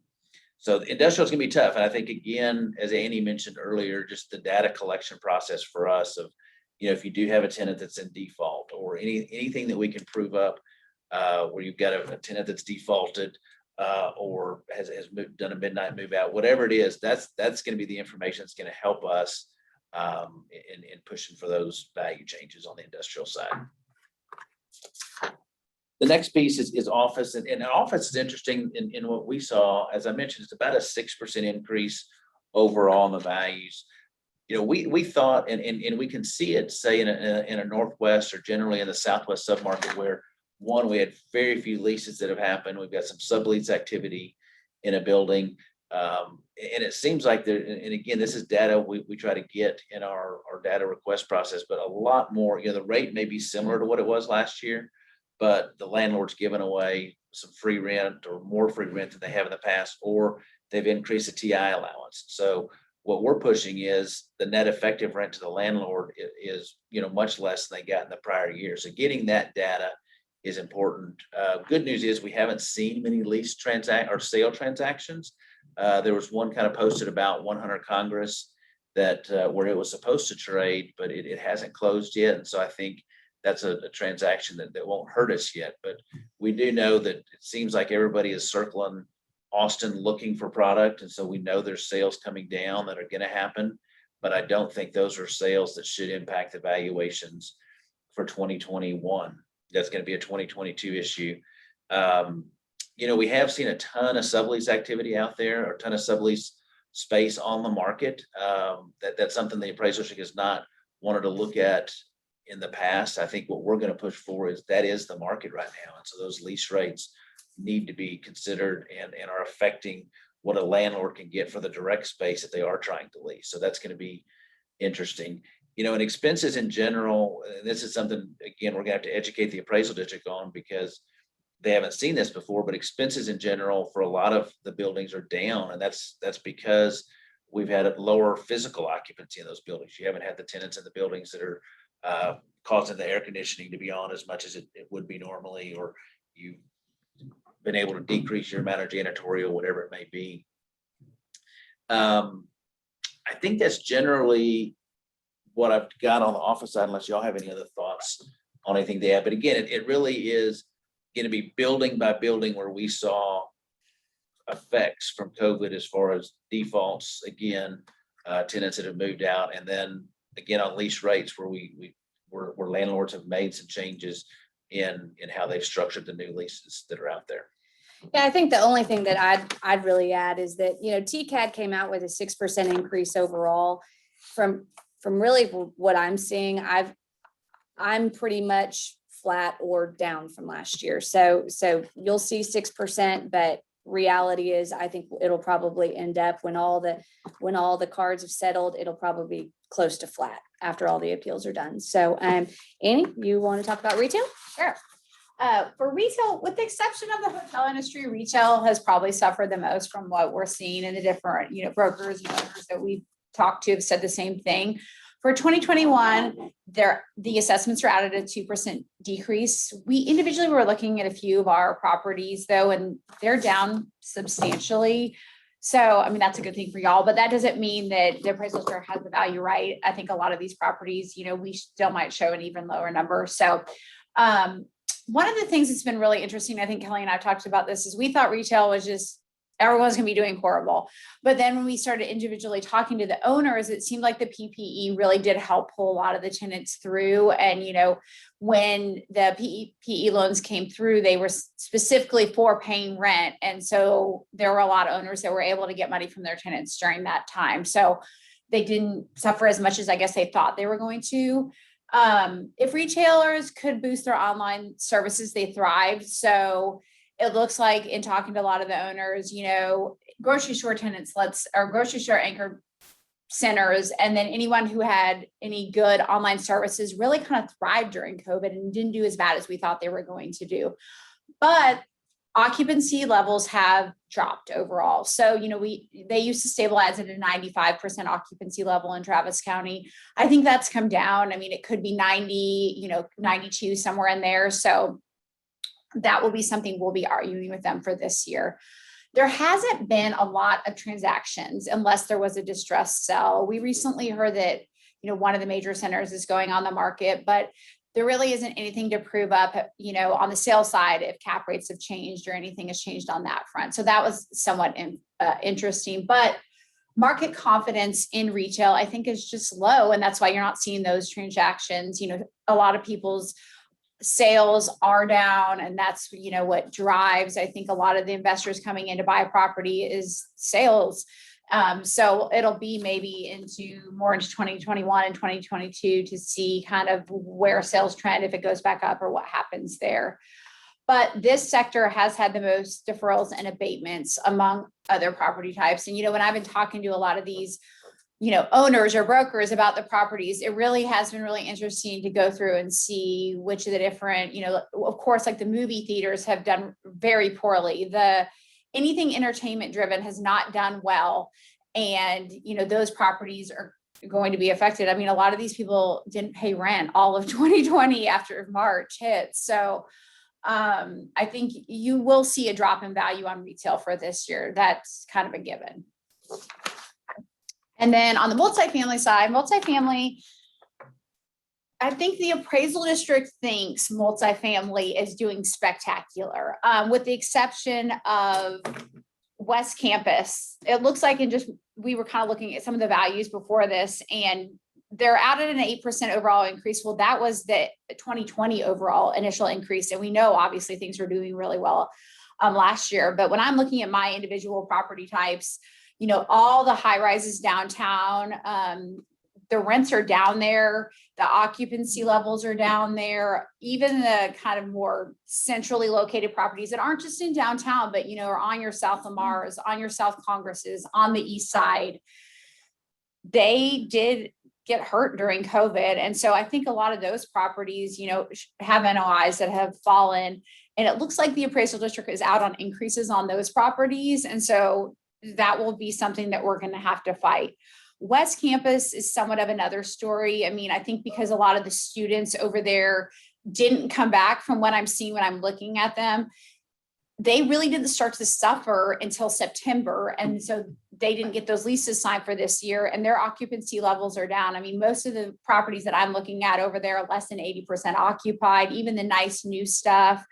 So the industrial is going to be tough. And I think, again, as Annie mentioned earlier, just the data collection process for us of, if you do have a tenant that's in default, or anything that we can prove up where you've got a tenant that's defaulted or has done a midnight move out, whatever it is, that's going to be the information that's going to help us in pushing for those value changes on the industrial side. The next piece is office, and office is interesting in what we saw. As I mentioned, it's about a 6% increase overall in the values. You know, we thought, and we can see it, say in a Northwest or generally in the Southwest submarket, where one, we had very few leases that have happened. We've got some sublease activity in a building. And it seems like there, and again, this is data we try to get in our data request process, but a lot more, you know, the rate may be similar to what it was last year, but the landlord's given away some free rent or more free rent than they have in the past, or they've increased the TI allowance. So what we're pushing is the net effective rent to the landlord is, you know, much less than they got in the prior year. So getting that data is important. Good news is we haven't seen many lease or sale transactions. There was one kind of posted about 100 Congress that where it was supposed to trade, but it hasn't closed yet. And so I think that's a transaction that won't hurt us yet. But we do know that it seems like everybody is circling Austin looking for product. And so we know there's sales coming down that are going to happen, but I don't think those are sales that should impact the valuations for 2021. That's going to be a 2022 issue. You know, we have seen a ton of sublease activity out there, or a ton of sublease space on the market. That's something the appraisal district has not wanted to look at in the past. I think what we're going to push for is that is the market right now. And so those lease rates need to be considered and are affecting what a landlord can get for the direct space that they are trying to lease. So that's going to be interesting. You know, and expenses in general, and this is something, again, we're going to have to educate the appraisal district on because they haven't seen this before, but expenses in general for a lot of the buildings are down. And that's because we've had a lower physical occupancy in those buildings. You haven't had the tenants in the buildings that are causing the air conditioning to be on as much as it would be normally, or you've been able to decrease your amount of janitorial, whatever it may be. I think that's generally what I've got on the office side, unless y'all have any other thoughts on anything to add. But again, it really is going to be building by building where we saw effects from COVID as far as defaults, again, tenants that have moved out, and then again on lease rates where where landlords have made some changes in how they've structured the new leases that are out there. Yeah, I think the only thing that I'd really add is that, you know, TCAD came out with a 6% increase overall. From really what I'm seeing, I'm pretty much flat or down from last year. So you'll see 6%, but reality is I think it'll probably end up when all the cards have settled, it'll probably be close to flat after all the appeals are done. So Annie, you want to talk about retail? Sure. For retail, with the exception of the hotel industry, retail has probably suffered the most from what we're seeing in the different, you know, brokers and owners that we've talked to have said the same thing. For 2021, the assessments are at a 2% decrease. We individually were looking at a few of our properties though, and they're down substantially. So, I mean, that's a good thing for y'all, but that doesn't mean that the appraisal store has the value right. I think a lot of these properties, you know, we still might show an even lower number. So, one of the things that's been really interesting, I think Kelly and I talked about this, is we thought retail was just, everyone's gonna be doing horrible. But then when we started individually talking to the owners, it seemed like the PPE really did help pull a lot of the tenants through. And, you know, when the PPE loans came through, they were specifically for paying rent. And so there were a lot of owners that were able to get money from their tenants during that time. So they didn't suffer as much as I guess they thought they were going to. If retailers could boost their online services, they thrive. So it looks like in talking to a lot of the owners, you know, grocery store tenants, or grocery store anchor centers, and then anyone who had any good online services really kind of thrived during COVID and didn't do as bad as we thought they were going to do. But occupancy levels have dropped overall. So, you know, they used to stabilize at a 95% occupancy level in Travis County. I think that's come down. I mean, it could be 90, you know, 92, somewhere in there. So that will be something we'll be arguing with them for this year. There hasn't been a lot of transactions unless there was a distressed sell. We recently heard that, you know, one of the major centers is going on the market, but there really isn't anything to prove up, you know, on the sale side if cap rates have changed or anything has changed on that front. So that was somewhat interesting, but market confidence in retail, I think, is just low. And that's why you're not seeing those transactions. You know, a lot of people's sales are down, and that's, you know, what drives, I think, a lot of the investors coming in to buy a property is sales. So it'll be maybe into 2021 and 2022 to see kind of where sales trend, if it goes back up or what happens there. But this sector has had the most deferrals and abatements among other property types. And, you know, when I've been talking to a lot of these, you know, owners or brokers about the properties, it really has been really interesting to go through and see which of the different, you know, of course, like the movie theaters have done very poorly. Anything entertainment driven has not done well. And, you know, those properties are going to be affected. I mean, a lot of these people didn't pay rent all of 2020 after March hit. So I think you will see a drop in value on retail for this year. That's kind of a given. And then on the multifamily side, I think the appraisal district thinks multifamily is doing spectacular, with the exception of West Campus. It looks like we were kind of looking at some of the values before this, and they're out at an 8% overall increase. Well, that was the 2020 overall initial increase. And we know obviously things were doing really well last year. But when I'm looking at my individual property types, you know, all the high rises downtown, the rents are down there, the occupancy levels are down there, even the kind of more centrally located properties that aren't just in downtown, but, you know, are on your South Lamars, on your South Congresses, on the east side. They did get hurt during COVID. And so I think a lot of those properties, you know, have NOIs that have fallen. And it looks like the appraisal district is out on increases on those properties. And so that will be something that we're going to have to fight. West Campus is somewhat of another story. I mean, I think because a lot of the students over there didn't come back from what I'm seeing when I'm looking at them, they really didn't start to suffer until September. And so they didn't get those leases signed for this year, and their occupancy levels are down. I mean, most of the properties that I'm looking at over there are less than 80% occupied, even the nice new stuff.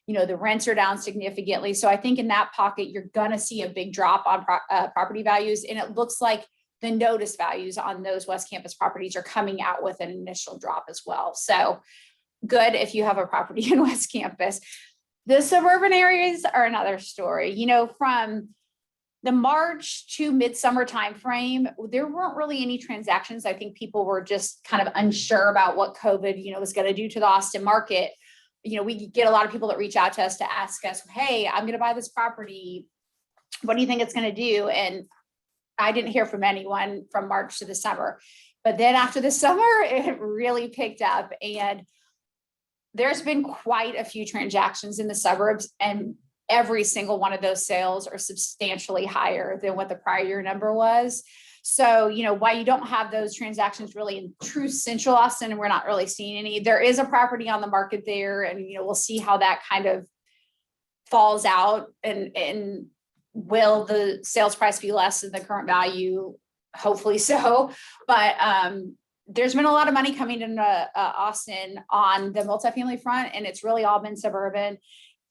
You know, the rents are down significantly. So I think in that pocket, you're going to see a big drop on property values. And it looks like the notice values on those West Campus properties are coming out with an initial drop as well. So good if you have a property in West Campus. The suburban areas are another story. You know, from the March to midsummer timeframe, there weren't really any transactions. I think people were just kind of unsure about what COVID, you know, was going to do to the Austin market. You know, we get a lot of people that reach out to us to ask us, hey, I'm going to buy this property. What do you think it's going to do? And I didn't hear from anyone from March to the summer. But then after the summer, it really picked up. And there's been quite a few transactions in the suburbs, and every single one of those sales are substantially higher than what the prior year number was. So, you know, while you don't have those transactions really in true central Austin, and we're not really seeing any, there is a property on the market there, and, you know, we'll see how that kind of falls out, and will the sales price be less than the current value? Hopefully so. But there's been a lot of money coming into Austin on the multifamily front, and it's really all been suburban,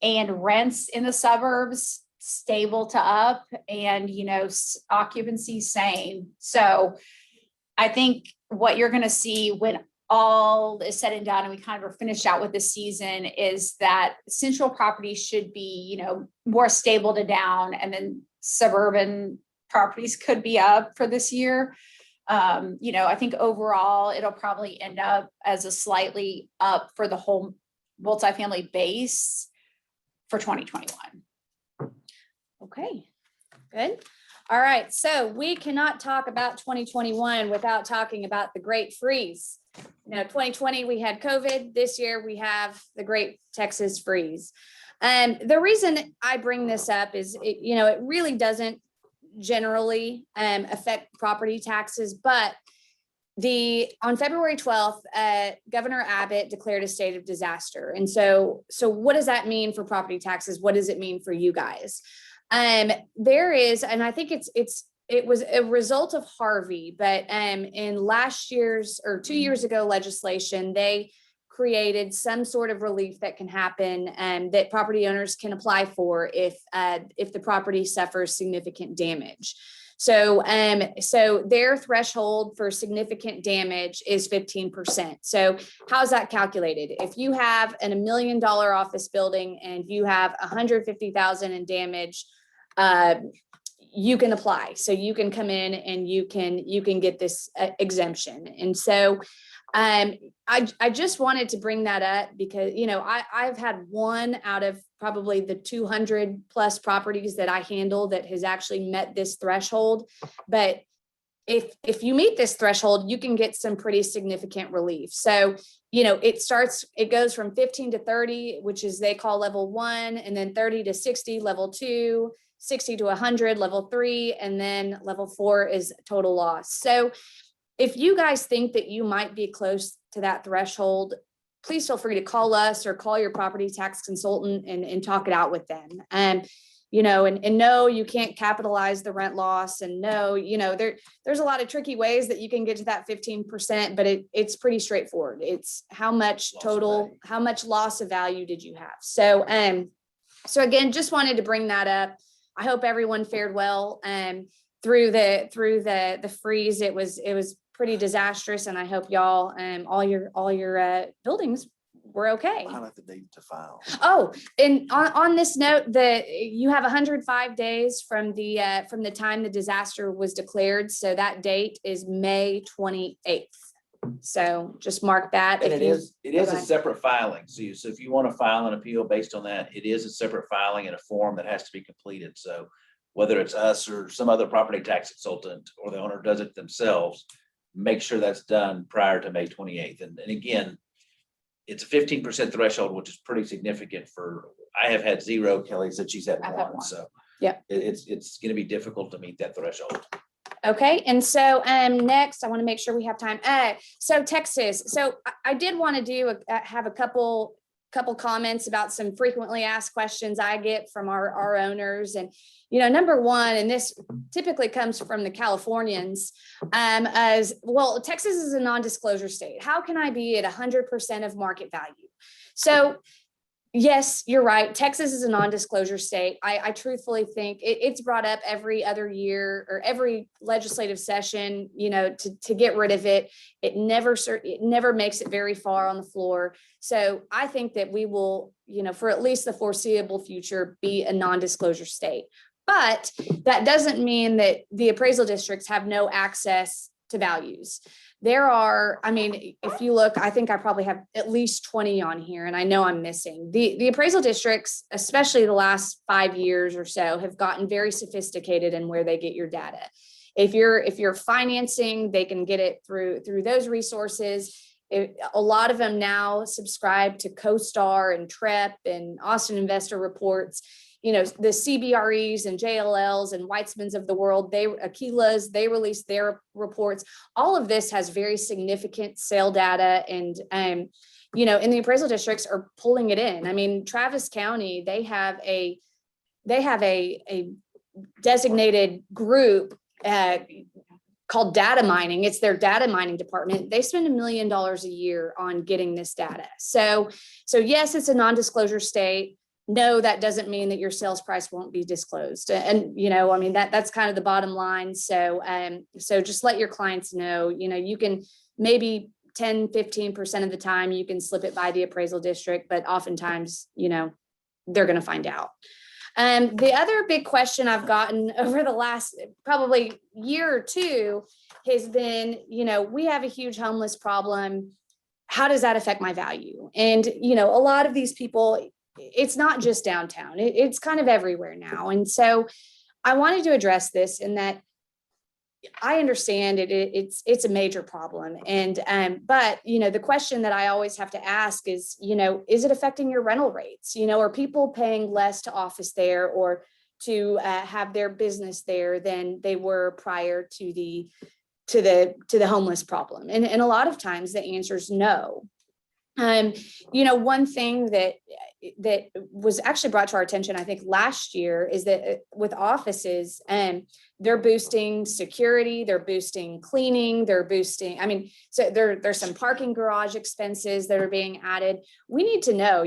and rents in the suburbs stable to up, and, you know, occupancy same. So I think what you're going to see when all is said and done, and we kind of are finished out with the season, is that central properties should be, you know, more stable to down, and then suburban properties could be up for this year. You know, I think overall it'll probably end up as a slightly up for the whole multifamily base for 2021. Okay, good. All right, so we cannot talk about 2021 without talking about the Great Freeze. You know, 2020 we had COVID. This year we have the Great Texas Freeze. And the reason I bring this up is, you know, it really doesn't generally affect property taxes, but on February 12th, Governor Abbott declared a state of disaster. And so what does that mean for property taxes? What does it mean for you guys? There is, and I think it was a result of Harvey, but in last year's or 2 years ago legislation, they created some sort of relief that can happen that property owners can apply for if the property suffers significant damage. So, so their threshold for significant damage is 15%. So how's that calculated? If you have $1 million office building and you have 150,000 in damage, you can apply. So you can come in and you can get this exemption. And so I just wanted to bring that up because, you know, I've had one out of probably the 200 plus properties that I handle that has actually met this threshold. But if you meet this threshold, you can get some pretty significant relief. So, you know, it goes from 15 to 30, which is they call level 1, and then 30 to 60, level 2, 60 to 100, level 3, and then level 4 is total loss. So if you guys think that you might be close to that threshold, please feel free to call us or call your property tax consultant and talk it out with them. You know, and no, you can't capitalize the rent loss, and no, you know, there's a lot of tricky ways that you can get to that 15%, but it's pretty straightforward. It's how much how much loss of value did you have? So, so again, just wanted to bring that up. I hope everyone fared well through the freeze. It was pretty disastrous, and I hope y'all all your buildings were okay. Highlight the date to file. Oh, and on this note, you have 105 days from the time the disaster was declared. So that date is May 28th. So just mark that. And it is a ahead. separate filing. So if you want to file an appeal based on that, it is a separate filing in a form that has to be completed. So whether it's us or some other property tax consultant or the owner does it themselves, make sure that's done prior to May 28th. And again, it's a 15% threshold, which is pretty significant I have had 0, Kelly said she's had I've had 1. one. So yeah, it's going to be difficult to meet that threshold. Okay, and so next I want to make sure we have time. So Texas. So I did want to have a couple comments about some frequently asked questions I get from our owners. And, you know, number one, and this typically comes from the Californians, as well, Texas is a non-disclosure state. How can I be at 100% of market value? So yes, you're right. Texas is a non-disclosure state. I truthfully think it's brought up every other year or every legislative session, you know, to get rid of it. It never makes it very far on the floor. So I think that we will, you know, for at least the foreseeable future, be a non-disclosure state. But that doesn't mean that the appraisal districts have no access to values. There are, I mean, if you look, I think I probably have at least 20 on here, and I know I'm missing. The appraisal districts, especially the last 5 years or so, have gotten very sophisticated in where they get your data. If you're financing, they can get it through those resources. A lot of them now subscribe to CoStar and TREP and Austin Investor Reports. You know, the CBREs and JLLs and Weitzmans of the world, Aquilas, they release their reports. All of this has very significant sale data, and you know, and the appraisal districts are pulling it in. I mean, Travis County, they have a designated group called data mining. It's their data mining department. They spend $1 million a year on getting this data. So yes, it's a non-disclosure state. No, that doesn't mean that your sales price won't be disclosed. And, you know, I mean, that's kind of the bottom line. So, so just let your clients know, you know, you can maybe 10, 15% of the time you can slip it by the appraisal district, but oftentimes, you know, they're going to find out. The other big question I've gotten over the last probably year or two has been, you know, we have a huge homeless problem. How does that affect my value? And, you know, a lot of these people, it's not just downtown, it's kind of everywhere now. And so I wanted to address this in that I understand it's a major problem. And, but, you know, the question that I always have to ask is, you know, is it affecting your rental rates? You know, are people paying less to office there or to have their business there than they were prior to the homeless problem? And a lot of times the answer is no. You know, one thing that that was actually brought to our attention, I think last year, is that with offices, they're boosting security, they're boosting cleaning, they're boosting, I mean, so there's some parking garage expenses that are being added. We need to know,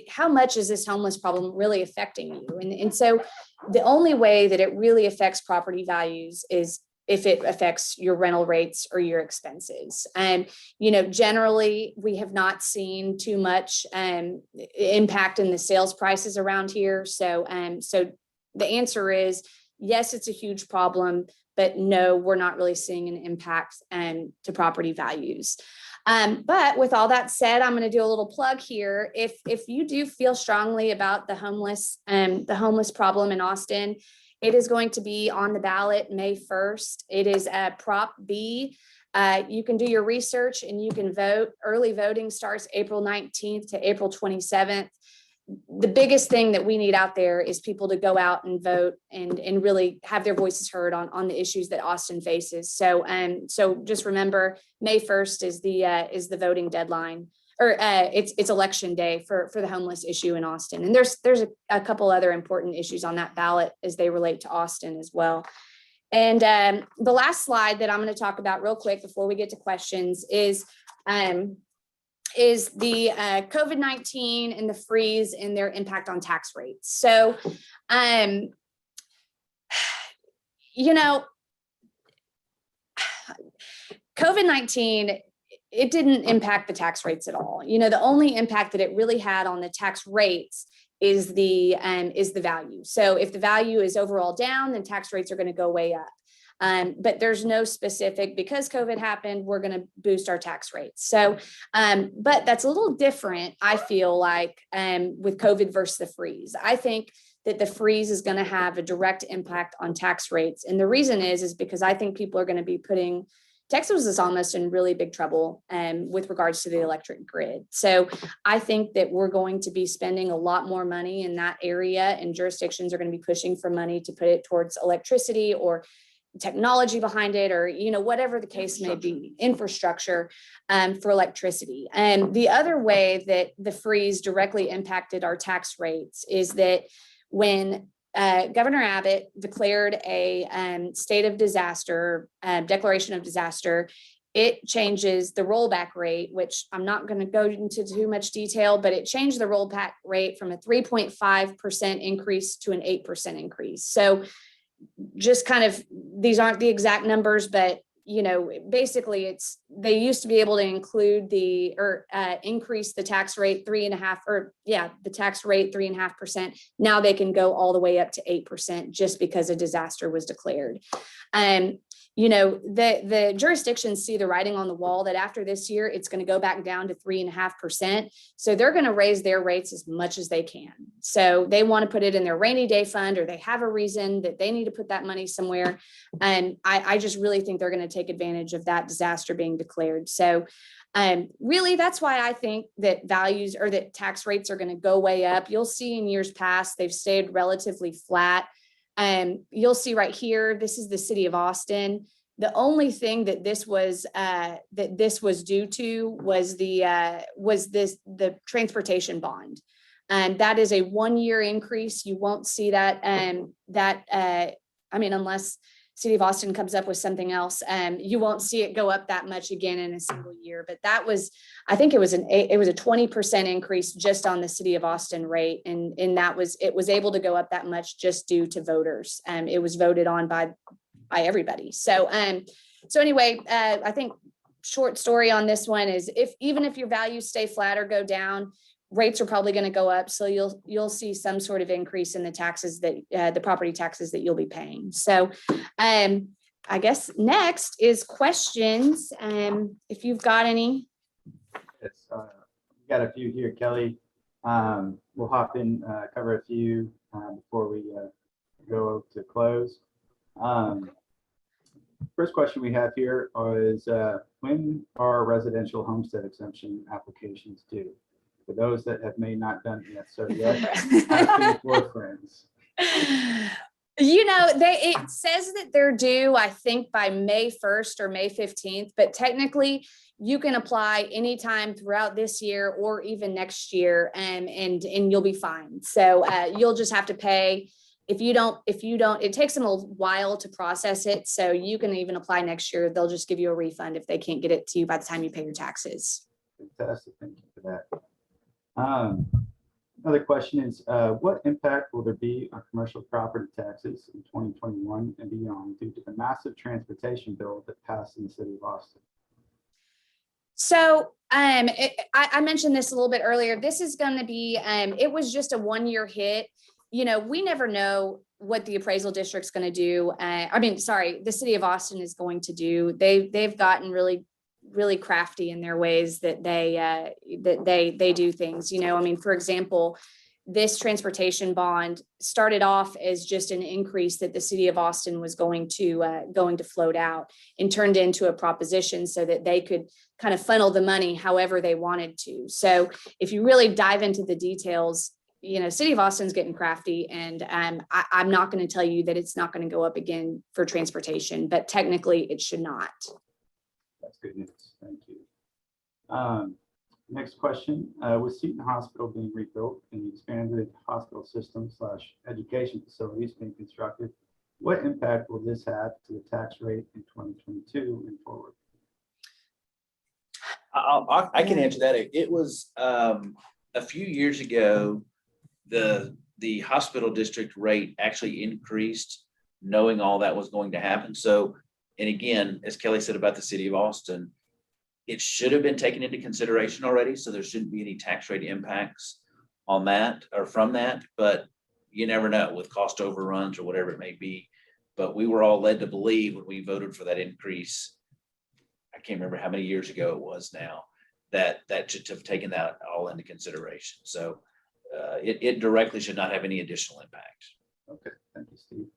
how much is this homeless problem really affecting you? And so the only way that it really affects property values is if it affects your rental rates or your expenses. And, generally we have not seen too much impact in the sales prices around here. So the answer is yes, it's a huge problem, but no, we're not really seeing an impact to property values. But with all that said, I'm going to do a little plug here. If you do feel strongly about the homeless problem in Austin, it is going to be on the ballot May 1st. It is a Prop B. You can do your research and you can vote. Early voting starts April 19th to April 27th. The biggest thing that we need out there is people to go out and vote and really have their voices heard on the issues that Austin faces. So just remember, May 1st is the voting deadline, or it's election day for the homeless issue in Austin. And there's a couple other important issues on that ballot as they relate to Austin as well. And the last slide that I'm going to talk about real quick before we get to questions is the COVID-19 and the freeze and their impact on tax rates. So, COVID-19, it didn't impact the tax rates at all. The only impact that it really had on the tax rates is the value. So if the value is overall down, then tax rates are going to go way up. But there's no specific, because COVID happened, we're going to boost our tax rates. So, but that's a little different, I feel like, with COVID versus the freeze. I think that the freeze is going to have a direct impact on tax rates. And the reason is because I think people are going to be putting Texas is almost in really big trouble with regards to the electric grid. So I think that we're going to be spending a lot more money in that area, and jurisdictions are going to be pushing for money to put it towards electricity or technology behind it, or whatever the case may be, infrastructure for electricity. And the other way that the freeze directly impacted our tax rates is that when Governor Abbott declared a state of disaster, declaration of disaster, it changes the rollback rate, which I'm not going to go into too much detail, but it changed the rollback rate from a 3.5% increase to an 8% increase. So just kind of, these aren't the exact numbers, but basically they used to be able to include increase the tax rate 3.5%. Now they can go all the way up to 8% just because a disaster was declared. The jurisdictions see the writing on the wall that after this year, it's going to go back down to 3.5%. So they're going to raise their rates as much as they can. So they want to put it in their rainy day fund, or they have a reason that they need to put that money somewhere. And I just really think they're going to take advantage of that disaster being declared. So really, that's why I think that values, or that tax rates, are going to go way up. You'll see in years past, they've stayed relatively flat. You'll see right here, this is the city of Austin. The only thing that this was due to was the transportation bond. And that is a 1-year increase. You won't see that, unless city of Austin comes up with something else, you won't see it go up that much again in a single year. But that was, I think it was a 20% increase just on the city of Austin rate. And it was able to go up that much just due to voters. It was voted on by everybody. So anyway, I think short story on this one is even if your values stay flat or go down, rates are probably going to go up. So you'll see some sort of increase in the taxes that the property taxes that you'll be paying. So I guess next is questions. If you've got any. Yes, we got a few here, Kelly. We'll hop in, cover a few before we go to close. First question we have here is when are residential homestead exemption applications due? For those that may not done yet, so yet, asking for friends. It says that they're due, I think, by May 1st or May 15th, but technically you can apply anytime throughout this year or even next year, and you'll be fine. So you'll just have to pay. If you don't, it takes them a while to process it. So you can even apply next year. They'll just give you a refund if they can't get it to you by the time you pay your taxes. Fantastic. Thank you for that. Another question is, what impact will there be on commercial property taxes in 2021 and beyond due to the massive transportation bill that passed in the city of Austin? So I mentioned this a little bit earlier. This is going to be, it was just a 1-year hit. We never know what the appraisal district's going to do. The city of Austin is going to do. They've gotten really crafty in their ways that they do things. For example, this transportation bond started off as just an increase that the city of Austin was going to float out, and turned into a proposition so that they could kind of funnel the money however they wanted to. So if you really dive into the details, city of Austin's getting crafty, and I'm not going to tell you that it's not going to go up again for transportation, but technically it should not. That's good news. Thank you. Next question. With Seton Hospital being rebuilt and the expanded hospital system / education facilities being constructed, what impact will this have to the tax rate in 2022 and forward? I can answer that. It was a few years ago, the hospital district rate actually increased, knowing all that was going to happen. So, and again, as Kelly said about the city of Austin, it should have been taken into consideration already. So there shouldn't be any tax rate impacts on that or from that, but you never know with cost overruns or whatever it may be. But we were all led to believe when we voted for that increase, I can't remember how many years ago it was now, that should have taken that all into consideration. So it directly should not have any additional impact. Okay, thank you, Steve.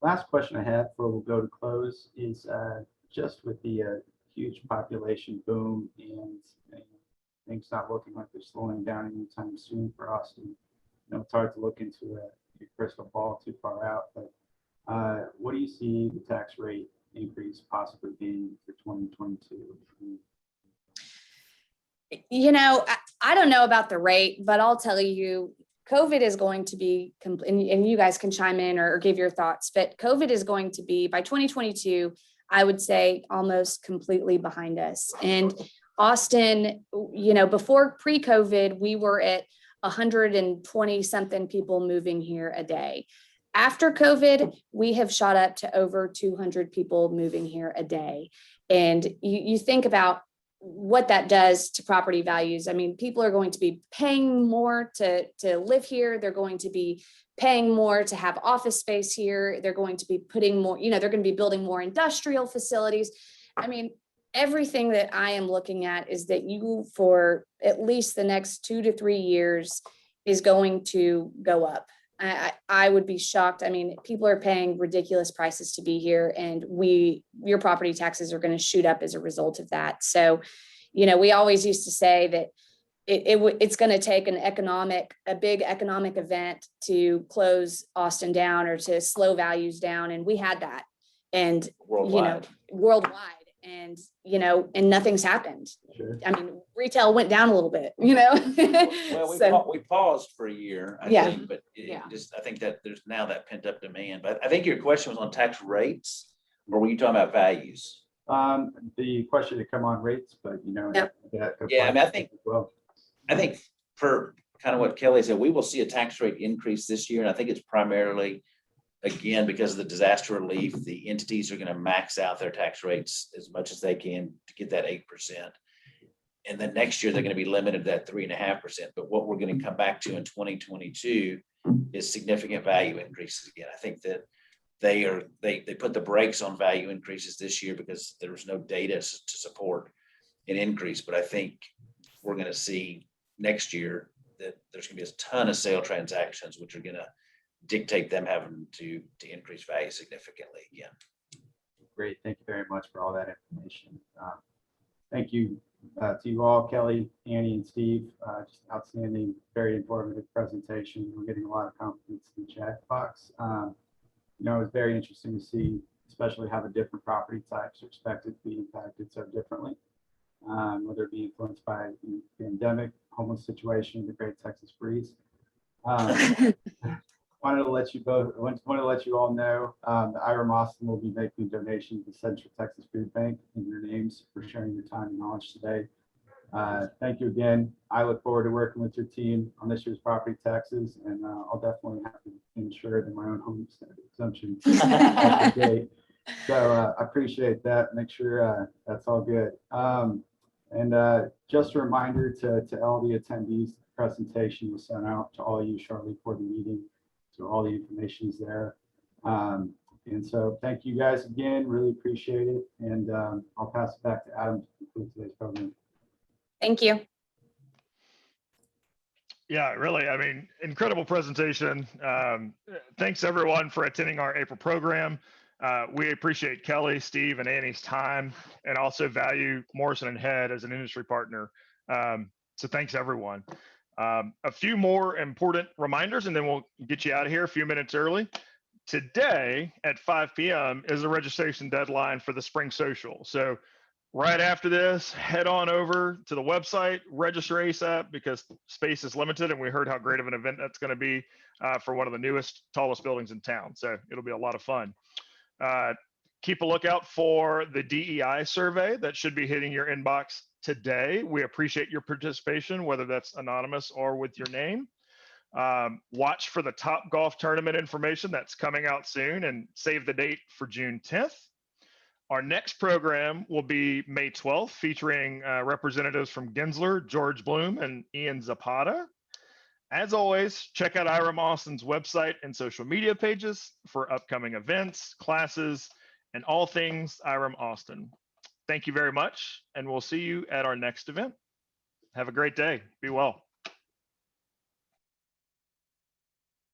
Last question I had before we'll go to close is just with the huge population boom and things not looking like they're slowing down anytime soon for Austin. It's hard to look into your crystal ball too far out, but what do you see the tax rate increase possibly being for 2022? I don't know about the rate, but I'll tell you, COVID is going to be, and you guys can chime in or give your thoughts, but COVID is going to be, by 2022, I would say almost completely behind us. And Austin, before pre-COVID, we were at 120 something people moving here a day. After COVID, we have shot up to over 200 people moving here a day. And you think about what that does to property values. People are going to be paying more to live here. They're going to be paying more to have office space here. They're going to be putting more, they're going to be building more industrial facilities. Everything that I am looking at is that for at least the next 2 to 3 years, is going to go up. I would be shocked. People are paying ridiculous prices to be here, and your property taxes are going to shoot up as a result of that. So, we always used to say that it's going to take a big economic event to close Austin down or to slow values down. And we had that, and worldwide, and nothing's happened. Sure. Retail went down a little bit, Well, we paused for a year, I think, but I think that there's now that pent up demand. But I think your question was on tax rates, or were you talking about values? The question to come on rates, but I think for kind of what Kelly said, we will see a tax rate increase this year. And I think it's primarily, again, because of the disaster relief, the entities are going to max out their tax rates as much as they can to get that 8%. And then next year, they're going to be limited to that 3.5%. But what we're going to come back to in 2022 is significant value increases again. I think that they put the brakes on value increases this year because there was no data to support an increase. But I think we're going to see next year that there's going to be a ton of sale transactions, which are going to dictate them having to increase value significantly again. Great. Thank you very much for all that information. Thank you to you all, Kelly, Annie, and Steve. Just outstanding, very informative presentation. We're getting a lot of compliments in the chat box. You know, it's very interesting to see, especially how the different property types are expected to be impacted so differently, whether it be influenced by the pandemic, homeless situation, the Great Texas Freeze. Wanted to let you all know that IRM Austin will be making a donation to the Central Texas Food Bank in your names for sharing your time and knowledge today. Thank you again. I look forward to working with your team on this year's property taxes, and I'll definitely have to ensure that my own homestead exemption is up to date. So I appreciate that. Make sure that's all good. And just a reminder to all the attendees, the presentation was sent out to all you shortly before the meeting. So all the information is there. And so thank you guys again, really appreciate it. And I'll pass it back to Adam to conclude today's program. Thank you. Yeah, really, I mean, incredible presentation. Thanks everyone for attending our April program. We appreciate Kelly, Steve, and Annie's time, and also value Morrison and Head as an industry partner. So thanks everyone. A few more important reminders, and then we'll get you out of here a few minutes early. Today at 5 p.m. is the registration deadline for the Spring Social. So right after this, head on over to the website, register ASAP because space is limited, and we heard how great of an event that's going to be for one of the newest, tallest buildings in town. So it'll be a lot of fun. Keep a lookout for the DEI survey that should be hitting your inbox today. We appreciate your participation, whether that's anonymous or with your name. Watch for the Top Golf Tournament information that's coming out soon, and save the date for June 10th. Our next program will be May 12th, featuring representatives from Gensler, George Bloom, and Ian Zapata. As always, check out IRM Austin's website and social media pages for upcoming events, classes, and all things IRM Austin. Thank you very much, and we'll see you at our next event. Have a great day. Be well.